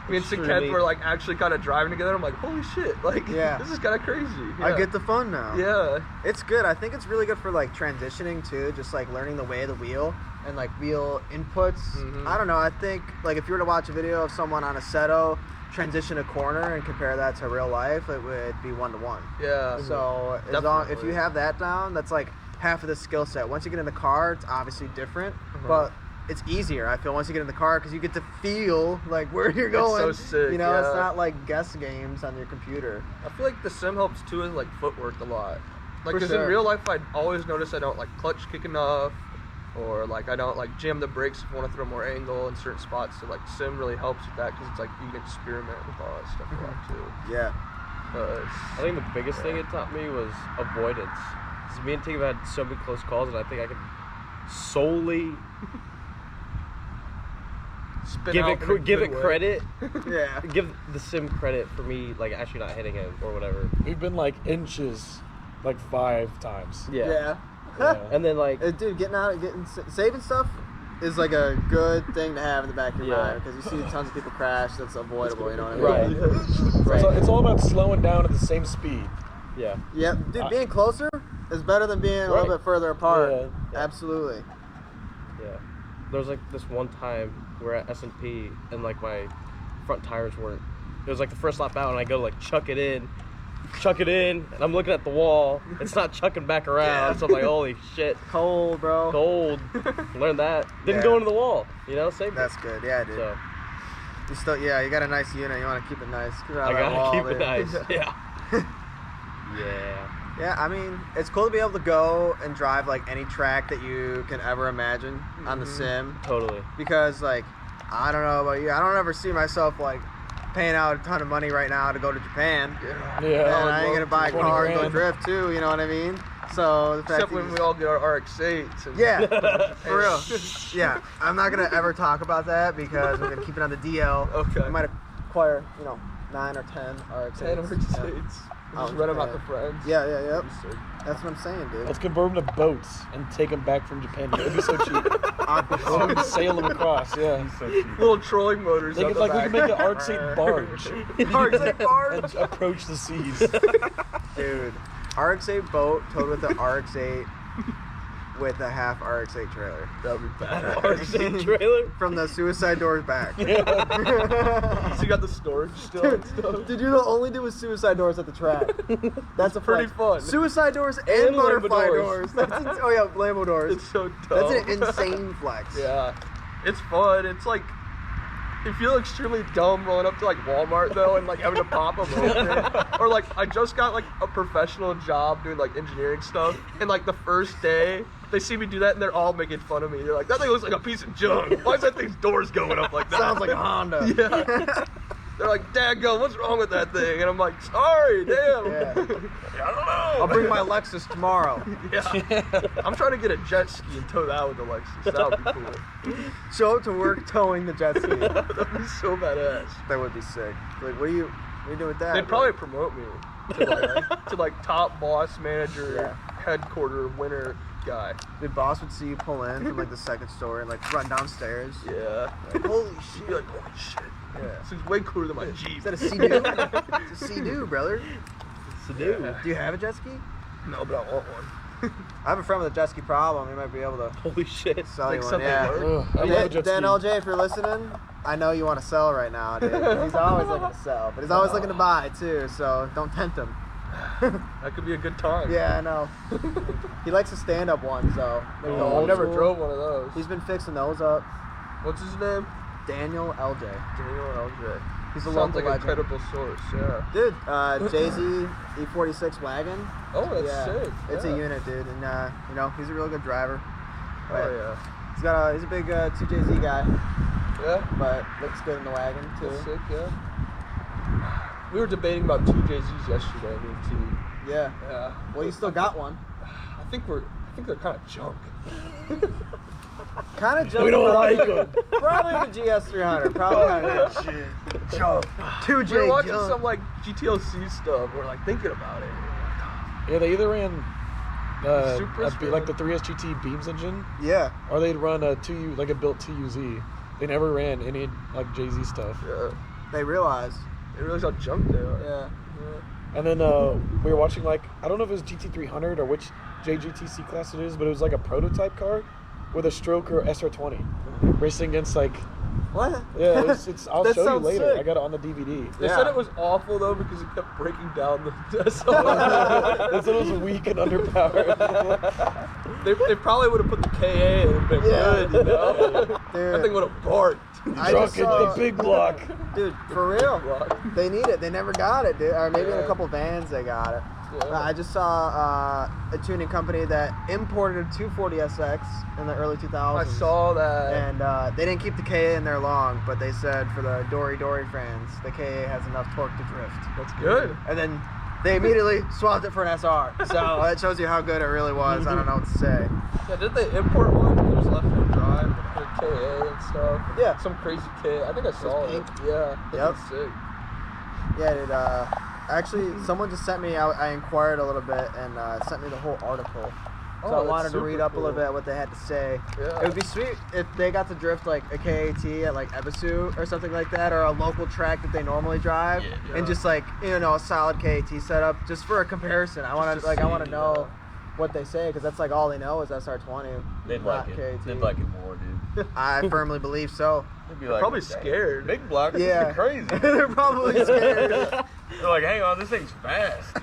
me and Siketh extremely- were like actually kind of driving together. I'm like, holy shit, like Yeah. this is kind of crazy. I Yeah. get the fun now. Yeah. It's good. I think it's really good for like transitioning too, just like learning the way of the wheel and like wheel inputs. Mhm. I don't know. I think like if you were to watch a video of someone on a Assetto transition a corner and compare that to real life, it would be 1-to-1. Yeah. So as long, if Definitely. you have that down, that's like half of the skill set. Once you get in the car, it's obviously different, but it's easier. I feel once you get in the car because you get to feel like where you're going. so sick, You know, it's yeah. not like guess games on your computer. I feel like the sim helps too with like footwork a lot. Like, For because sure. in real life, I always notice I don't like clutch kick enough, or like I don't like jam the brakes if I want to throw more angle in certain spots. So like sim really helps with that because it's like you can experiment with all that stuff a lot too. Yeah. I think the biggest thing it taught me was avoidance. 'Cause me and Tig have had so many close calls, and I think I can solely Spin give out it in a give good it way. credit. Yeah. Give the sim credit for me, like actually not hitting it or whatever. We've been like inches, like 5 times. Yeah. Yeah. And then like Dude, saving stuff is like a good thing to have in the back of your Yeah. mind because you see tons of people crash. That's avoidable. You know what I mean? right, It's all about slowing down at the same speed. yeah. Yeah, dude, being closer is better than being a little Right. bit further apart. Yeah. Absolutely. Yeah. There was like this one time we're at S&P and like my front tires weren't. It was like the first lap out and I go to like chuck it in, and I'm looking at the wall. It's not chucking back around. Yeah. So I'm like, holy shit, Cold, bro. cold. Learned that. Didn't Yeah. go into the wall. You know, saved it. That's good. Yeah, dude. So You still, you got a nice unit. You want to keep it nice. Keep it out I of that gotta wall, keep it dude. nice. Yeah. Yeah. Yeah, I mean, it's cool to be able to go and drive like any track that you can ever imagine on the sim. Totally. Because like I don't know about you. I don't ever see myself like paying out a ton of money right now to go to Japan. Yeah. Yeah. And I ain't gonna buy a 20 car and go grand. drift too. You know what I mean? So the fact Except that when you we all get our RX-8s. And yeah, for real. Yeah, I'm not gonna ever talk about that because we're gonna keep it on the DL. Okay. I might acquire, 9 or 10 RX-8s. 10 RX-8s. Yeah. Just rent them out to friends. Yeah, yep. That'd be sick. That's what I'm saying, dude. Let's convert them to boats and take them back from Japan. It'd be so cheap. We can sail them across. Yeah. So cheap. Little trolling motors. They out could, the like we back. could make an RX-8 barge. RX-8 barge? And approach the seas. Dude, RX-8 boat towed with the RX-8 with a half RX-8 trailer. That'd be bad. RX-8 trailer. From the suicide doors back. So you got the storage still and stuff. Dude, you're the only dude with suicide doors at the track. That's a pretty flex. fun. Suicide doors and, And butterfly Lambo doors. doors. Oh yeah, Lambo doors. It's so dumb. That's an insane flex. Yeah, it's fun. It's like you feel extremely dumb rolling up to like Walmart though and like having to pop them open. Or like I just got like a professional job doing like engineering stuff, and like the first day they see me do that and they're all making fun of me. They're like, "That thing looks like a piece of junk. Why is that thing's doors going up like that?" Sounds like a Honda. Yeah. They're like, "Dadgum, what's wrong with that thing?" And I'm like, "Sorry, damn." Yeah. I don't know. I'll bring my Lexus tomorrow. Yeah. I'm trying to get a jet ski and tow that with the Lexus. That would be cool. Show up to work towing the jet ski. That'd be so badass. That would be sick. Like, what are you doing with that? They'd probably promote me to like top boss manager, Yeah. headquarter winner guy. The boss would see you pull in from like the second story and like run downstairs. Yeah. Like, holy shit. Be like, holy shit. Yeah. This is way cooler than my Jeep. Is that a Sea-Doo? It's a Sea-Doo, brother. Yeah. Do you have a jet ski? No, but I want one. I have a friend with a jet ski problem. He might be able to Holy shit. sell Like you one. something Yeah. work? Ugh, I love a jet Dan ski. LJ, if you're listening, I know you want to sell right now, dude. He's always looking to sell, but he's always looking to buy too. So don't tempt him. That could be a good time. Yeah, I know. He likes a stand-up one, so maybe the Oh, old I've never school. drove one of those. He's been fixing those up. What's his name? Daniel LJ. Daniel LJ. He's a Sounds local like a legend. credible source, yeah. Dude, Jay-Z E46 wagon. Oh, that's Yeah, sick. it's yeah. a unit, dude, and he's a real good driver. Oh, yeah. He's a big 2JZ guy, Yeah? but looks good in the wagon too. That's sick, yeah. We were debating about two JZs yesterday, me and T. Yeah. Yeah. Well, you still got one. I think they're kind of junk. Kind of jump. We don't like them. Probably the GS300. Probably not it. Jump. 2J We were watching jump. some like GTLC stuff. We're like thinking about it. Yeah, they either ran Supras like the 3SGT Beams engine, Yeah. or they'd run a 2U, like a built 2UZ. They never ran any like Jay-Z stuff. Yeah. They realized. They realize how junk they are. Yeah. And then we were watching like, I don't know if it was GT300 or which JGTC class it is, but it was like a prototype car with a stroker SR20 racing against like, What? yeah, it's I'll That show you sounds later. sick. I got it on the DVD. They Yeah. said it was awful though because it kept breaking down the SR. They said it was weak and underpowered. They probably would have put the KA in and been Yeah. good, you know? Dude. That thing would have barked. I Drunk just in saw- the big block. Dude, for real. Block. They need it. They never got it, dude. Or maybe in a Yeah. couple vans they got it. Yeah. I just saw a tuning company that imported a 240SX in the early 2000s. I saw that. And they didn't keep the KA in there long, but they said for the Dory fans, the KA has enough torque to drift. That's good. And then they immediately swapped it for an SR. So that shows you how good it really was. I don't know what to say. Yeah, did they import one that was left-hand drive with KA and stuff? Yeah. Some crazy KA. I think I saw it. pink. Yeah. Yep. That's sick. Yeah, dude. Actually, someone just sent me. I inquired a little bit and sent me the whole article. So Oh, I that's wanted to super read up a little cool. bit what they had to say. Yeah. It would be sweet if they got to drift like a KAT at like Ebisu or something like that, or a local track that they normally drive, Yeah. and just like a solid KAT setup, just for a comparison. I want to to I want to see, know what they say, because that's like all they know is SR20. They'd not like it. KAT. They'd like it more, dude. I firmly believe so. They'd be They're like, probably "Dang, scared." Big block. This Yeah, is crazy. They're probably scared. They're like, hang on, this thing's fast.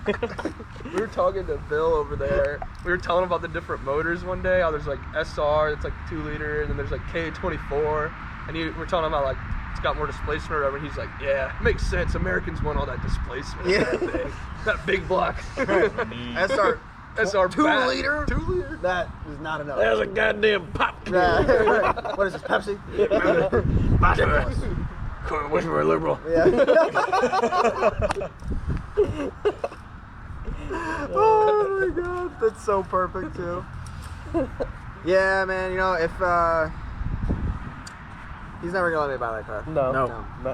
We were talking to Bill over there. We were telling him about the different motors one day. How there's like SR, that's like 2 liter, and then there's like K24. And we're telling him how like it's got more displacement or whatever. And he's like, yeah, makes sense. Americans want all that displacement. Yeah. That thing. That big block. SR SR 2 bat. liter? 2 liter? That is not enough. That was a goddamn pop. Yeah. What is this, Pepsi? Phosphorus. Wish we were liberal. Yeah. Oh my god, that's so perfect too. Yeah, man. You know, if he's never gonna let me buy that car. No. No. No.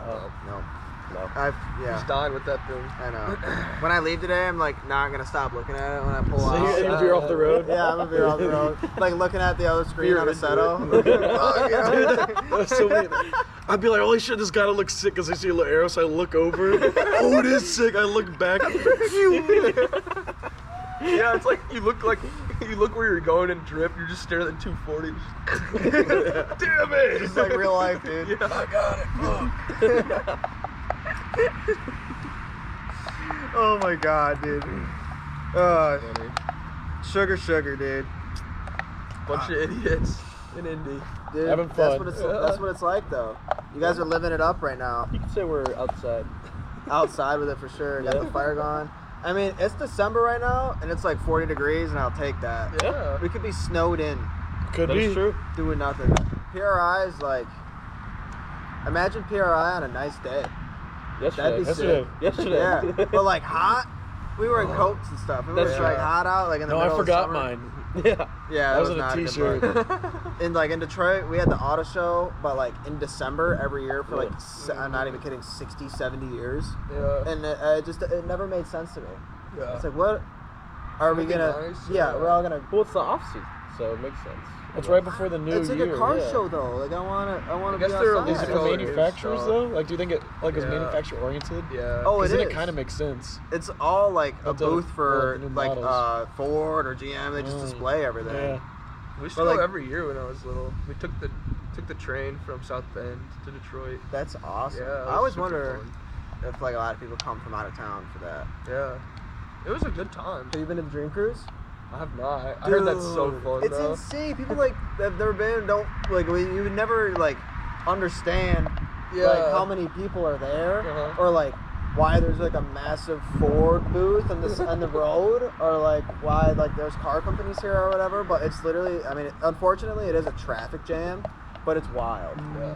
He's dying with that thing. I know. When I leave today, I'm like not gonna stop looking at it when I pull So out. you're gonna veer off the road? Yeah, I'm gonna veer off the road. Like looking at the other screen on a Seto. That's so weird. I'd be like, holy shit, this gotta look sick because I see a little arrow, so I look over. Oh, it is sick. I look back. Yeah, it's like you look where you're going and drip. You're just staring at the 240. Damn it! It's like real life, dude. Yeah, I got it. Oh my god, dude. Sugar, dude. Bunch of idiots in Indy. Dude, Having fun. That's what it's like, though. You guys are living it up right now. You could say we're outside. Outside with it for sure. Got the fire going. I mean, it's December right now, and it's like 40 degrees, and I'll take that. Yeah. We could be snowed in, Could That be. is true. doing nothing. PRI is like, imagine PRI on a nice day. That'd be Yesterday. sick. Yesterday. Yeah, but like hot. We were in coats and stuff. It was That's like right. hot out, like in the No, middle I forgot of summer. mine. Yeah. Yeah, That was in a not good t-shirt. look. In Detroit, we had the auto show, but like in December every year for like I'm not even kidding, 60, 70 years, Yeah. and it never made sense to me. Yeah. It's like, what are we That'd be gonna? nice, Yeah, yeah. we're all gonna. Well, it's the off season, so it makes sense. It's right before the new It's like year. a car yeah. show though. Like I wanna I be guess they're outside. Is it for Oh, it is, manufacturers so- though? Like, do you think it like is Yeah. manufacturer oriented? Yeah. Oh, it Because then is. it kind of makes sense. It's all like a But the- booth for the new like models. Ford or GM. They just Mm. display everything. Yeah. We used to But, go like- every year when I was little. We took the train from South Bend to Detroit. That's awesome. Yeah, it I always was super wonder fun. if like a lot of people come from out of town for that. Yeah. It was a good time. Have you been to the Dream Cruise? I have not. I heard that's so Dude, fun It's though. insane. People like that have never been don't like you would never like understand like Yeah. how many people are there Uh-huh. or like why there's like a massive Ford booth on this on the road or like why like there's car companies here or whatever. But it's literally I mean unfortunately it is a traffic jam, but it's wild. Yeah.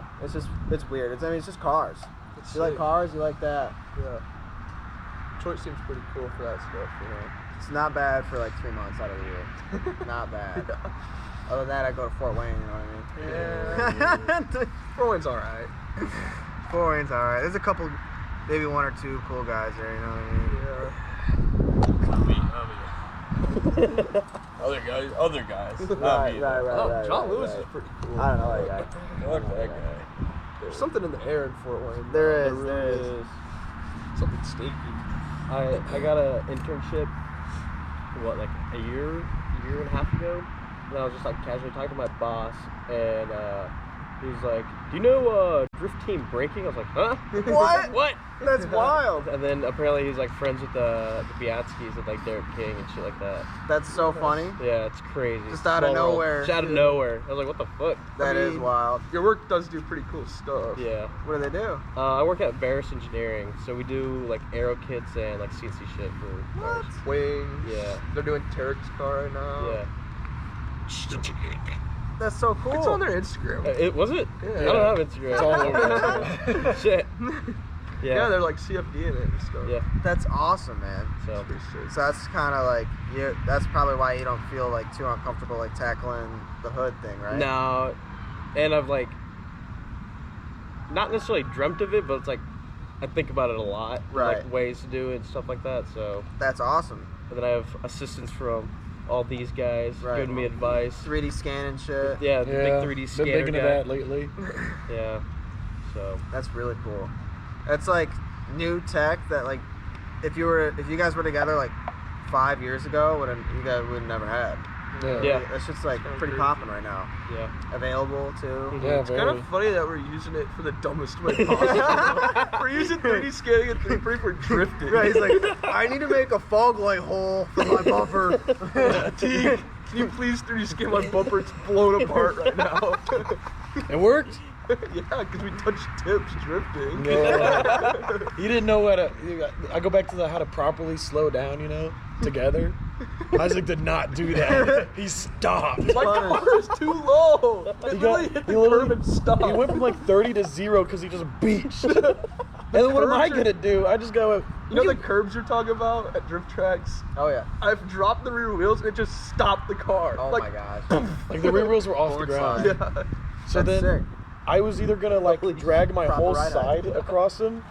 It's weird. It's just cars. It's You like sick. cars? You like that? Yeah. Detroit seems pretty cool for that stuff, you know. It's not bad for like 3 months out of the year. Not bad. Other than that, I go to Fort Wayne. You know what I mean? Yeah. Fort Wayne's alright. Fort Wayne's alright. There's a couple, maybe one or two cool guys there. You know what I mean? Yeah. Other guys. Right. Oh, John Lewis right. is pretty cool. I don't know that guy. I like that guy. There's something in the air in Fort Wayne. There is. really There is. Something stinky. I got an internship, like a year and a half ago. And I was just like casually talking to my boss, and he was like, "Do you know Drift Team Breaking?" I was like, "Huh? What? What?" That's wild. And then apparently he's like friends with the Biatskis with like Derek King and shit like that. That's so funny. Yeah, it's crazy. Just out of Small world. nowhere. Just out of nowhere. I was like, "What the fuck?" That is mean- wild. Your work does do pretty cool stuff. Yeah. What do they do? I work at Barris Engineering, so we do like aero kits and like CNC shit for cars. Wings. Yeah. They're doing Tarek's car right now. Yeah. That's so cool. It's on their Instagram. It was it? Yeah. I don't have Instagram. It's all over Instagram. Shit. Yeah, they're like CFD in it and stuff. Yeah. That's awesome, man. So It's pretty sick. So that's kind of like you. That's probably why you don't feel like too uncomfortable like tackling the hood thing, right? no, and I've like not necessarily dreamt of it, but it's like I think about it a lot. Right. Like ways to do it and stuff like that. So That's awesome. and then I have assistants from all these guys Right. giving me advice. 3D scanning shit. Yeah, the Yeah. big 3D Been scanner big into guy. that lately. Yeah. So That's really cool. That's like new tech that like if you guys were together like 5 years ago, you guys would have never had. Yeah. That's just like Sounds pretty crazy. popping right now. yeah. Available too. Yeah, It's kind very. of funny that we're using it for the dumbest way possible. We're using 3D scanning and 3D printing for drifting. Right, he's like, I need to make a fog light hole for my bumper. Teague, can you please 3D scan my bumper? It's blown apart right now. It worked. Yeah, because we touched tips drifting. No. He didn't know how to. I go back to how to properly slow down, together. Isaac did not do that. He stopped. My car is too low. It literally hit the curb and stopped. He went from like 30 to 0 because he just beached. And then what am I gonna do? I just go. You know the curbs you're talking about at drift tracks? Oh yeah. I've dropped the rear wheels and it just stopped the car. Oh like, my gosh. Like the rear wheels were off the ground. Yeah. So That's then sick. I was either gonna like drag my Proper whole ride side idea. across him.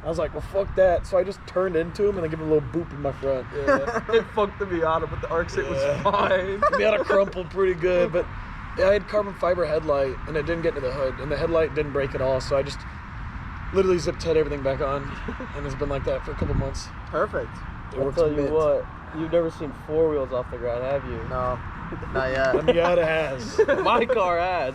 I was like, well, fuck that. So I just turned into him and then give him a little boop in my front. Yeah. It fucked the Miata, but the RX-8 was fine. The Miata crumpled pretty good, but I had carbon fiber headlight and it didn't get into the hood, and the headlight didn't break at all. So I just literally zip tied everything back on, and it's been like that for a couple months. Perfect. It I'll works tell you mint. what, you've never seen 4 wheels off the ground, have you? No, not The yet. Miata has. My car has.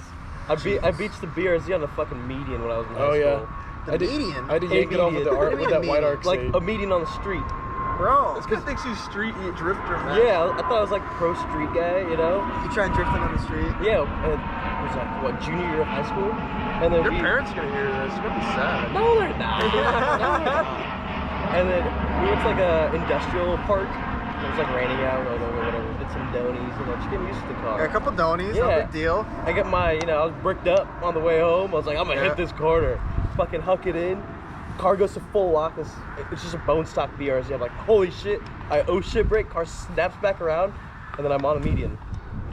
I beached the BRZ on the fucking median when I was in high Oh school. yeah. The median? I had to yank it off with, Median. with that white arc Like seat. a median on the street. Bro, It's because thinks he's street drifter, man. Yeah, I thought I was like pro street guy, you tried drifting on the street? Yeah, and it was like, what, junior year of high school? And then Your parents are gonna hear this. You're gonna be sad. No, they're not. No, they're not. And then we went to like a industrial park. It was like raining out, or whatever. Did some donies, just getting used to the car. Yeah, a couple donies, no Yeah. big deal. I got my, I was bricked up on the way home. I was like, I'm gonna Yeah. hit this corner. Fucking huck it in. Car goes to full lock. It's just a bone stock BRZ. I'm like, holy shit. I shit brake. Car snaps back around, and then I'm on a median.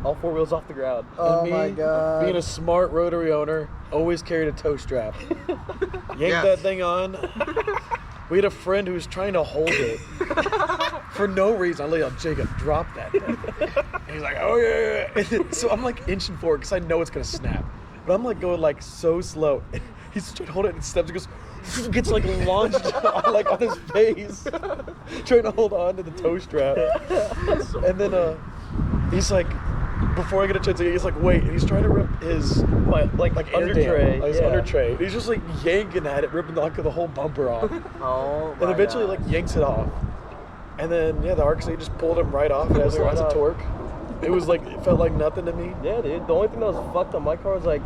All 4 wheels off the ground. Oh And me, my god. being a smart rotary owner, always carried a toe strap. Yank Yes. that thing on. We had a friend who was trying to hold it for no reason. I lay on Jacob, drop that thing. And he's like, oh yeah. So I'm like inching forward because I know it's gonna snap, but I'm like going like so slow. He's trying to hold it and steps. He goes, gets like launched like on his face, trying to hold on to the toe strap. And then he's like, before I get a chance, he's like, wait, and he's trying to rip his Like air under dam, tray. his Yeah. under tray. He's just like yanking at it, ripping the whole bumper off, Oh my and eventually gosh. like yanks it off. And then the RX-8 just pulled him right off. It has Right lots of off. torque. It was like, it felt like nothing to me. Yeah, dude. The only thing that was fucked on my car was like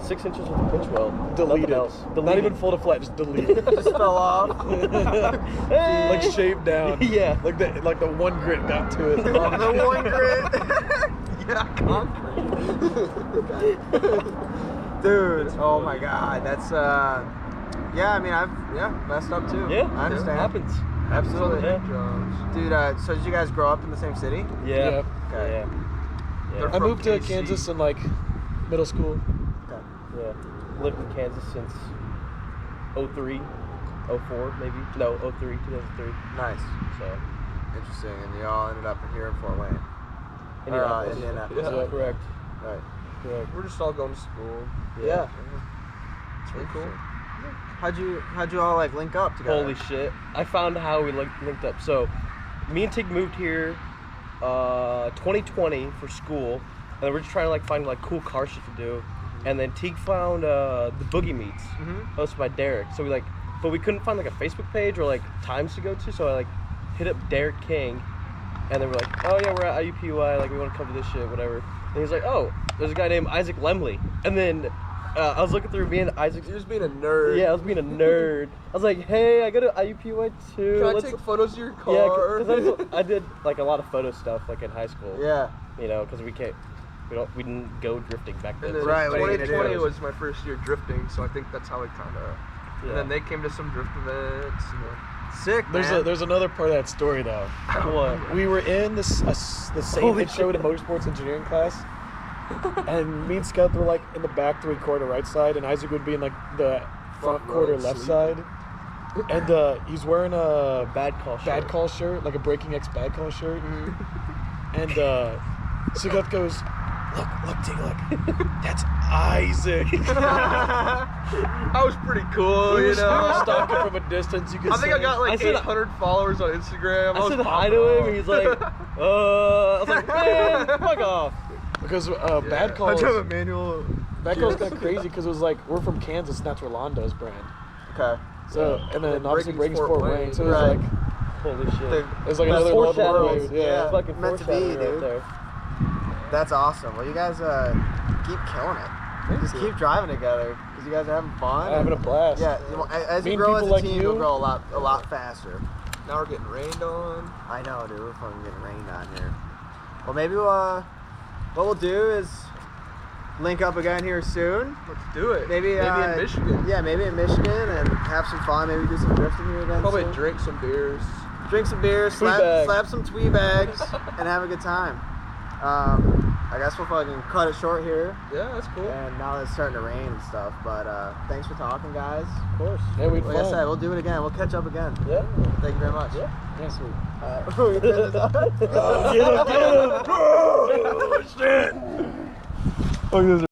6 inches with a pinch weld. Deleted. Nothing else. Not even full to flat, just deleted. Just fell off. Hey! Like shaved down. Yeah. Like the one grit got to it. The one grit. Yeah, concrete. Dude, oh my god, that's yeah, I mean I've messed up too. Yeah, I understand. It happens. Absolutely. Yeah. Dude, so did you guys grow up in the same city? Yeah. Okay. Yeah. They're Yeah. I from moved to KC. Kansas in like middle school. Okay. Yeah. Lived in Kansas since 03, 04 maybe. No, 03, 2003. Nice. So, Interesting. And you all ended up here in Fort Wayne. Indianapolis. Indianapolis. Yeah. Correct. Right. Correct. We're just all going to school. Yeah. It's pretty cool. How'd you all like link up together? Holy shit. I found how we linked up. So, me and Tig moved here 2020 for school, and we're just trying to like find like cool car shit to do. And then Teague found the Boogie Meets, hosted by Derek. So but we couldn't find like a Facebook page or like times to go to. So I like hit up Derek King, and then we're like, oh yeah, we're at IUPUI, like we want to cover this shit, whatever. And he's like, oh, there's a guy named Isaac Lemley. And then I was looking through me and Isaac. You're just being a nerd. Yeah, I was being a nerd. I was like, hey, I go to IUPUI too. Can I take photos of your car? Yeah, because I did like a lot of photo stuff like in high school. Yeah. You know, because we didn't go drifting back then. And then Right, what are you gonna 2020 do? was my first year drifting, so I think that's how it kind of. Yeah. And then they came to some drift events. Sick, man. There's another part of that story though. What? We were in the same Holy intro to motorsports engineering class, and me and Scout were like in the back 3/4 right side, and Isaac would be in like the front Front row, quarter left side. And he's wearing a Bad call shirt. shirt, like a Breaking X bad call shirt. And Scout goes, look, Tig, look, that's Isaac. I was pretty cool, We you were know. stalking from a distance. You could I think I got like I said- 800 followers on Instagram. I was said hi popping to him, off. and he's like, I was like, man, fuck off. because Yeah. bad I calls. drove a manual. That girl's kind of crazy because it was like, we're from Kansas, and that's Rolando's brand. Okay. So, and then And obviously Breaking's Breaking's Fort Fort Wayne. Wayne. So it was Right. like, Holy shit. The- it was like That's another world foreshadowing. wave. Yeah. Yeah. Fucking Meant to be, foreshadowing right dude. there. That's awesome. Well, you guys keep killing it. Just keep driving together because you guys are having fun. Having a blast. Yeah, as you Meeting grow as people a like team, you. you'll grow a lot faster. Now we're getting rained on. I know, dude. We're fucking getting rained on here. Well, maybe what we'll do is link up again here soon. Let's do it. Maybe in Michigan. Yeah, maybe in Michigan and have some fun. Maybe do some drifting here again. Probably soon. drink some beers. Drink some beers, slap some twee bags, and have a good time. I guess we'll fucking cut it short here. Yeah, that's cool. And now that it's starting to rain and stuff, but thanks for talking, guys. Of course. Yeah, we had Like I fun. said, we'll do it again. We'll catch up again. Yeah. Thank you very much. Yeah. Sweet. We're gonna finish this up. Get him! Oh, shit! Look at this.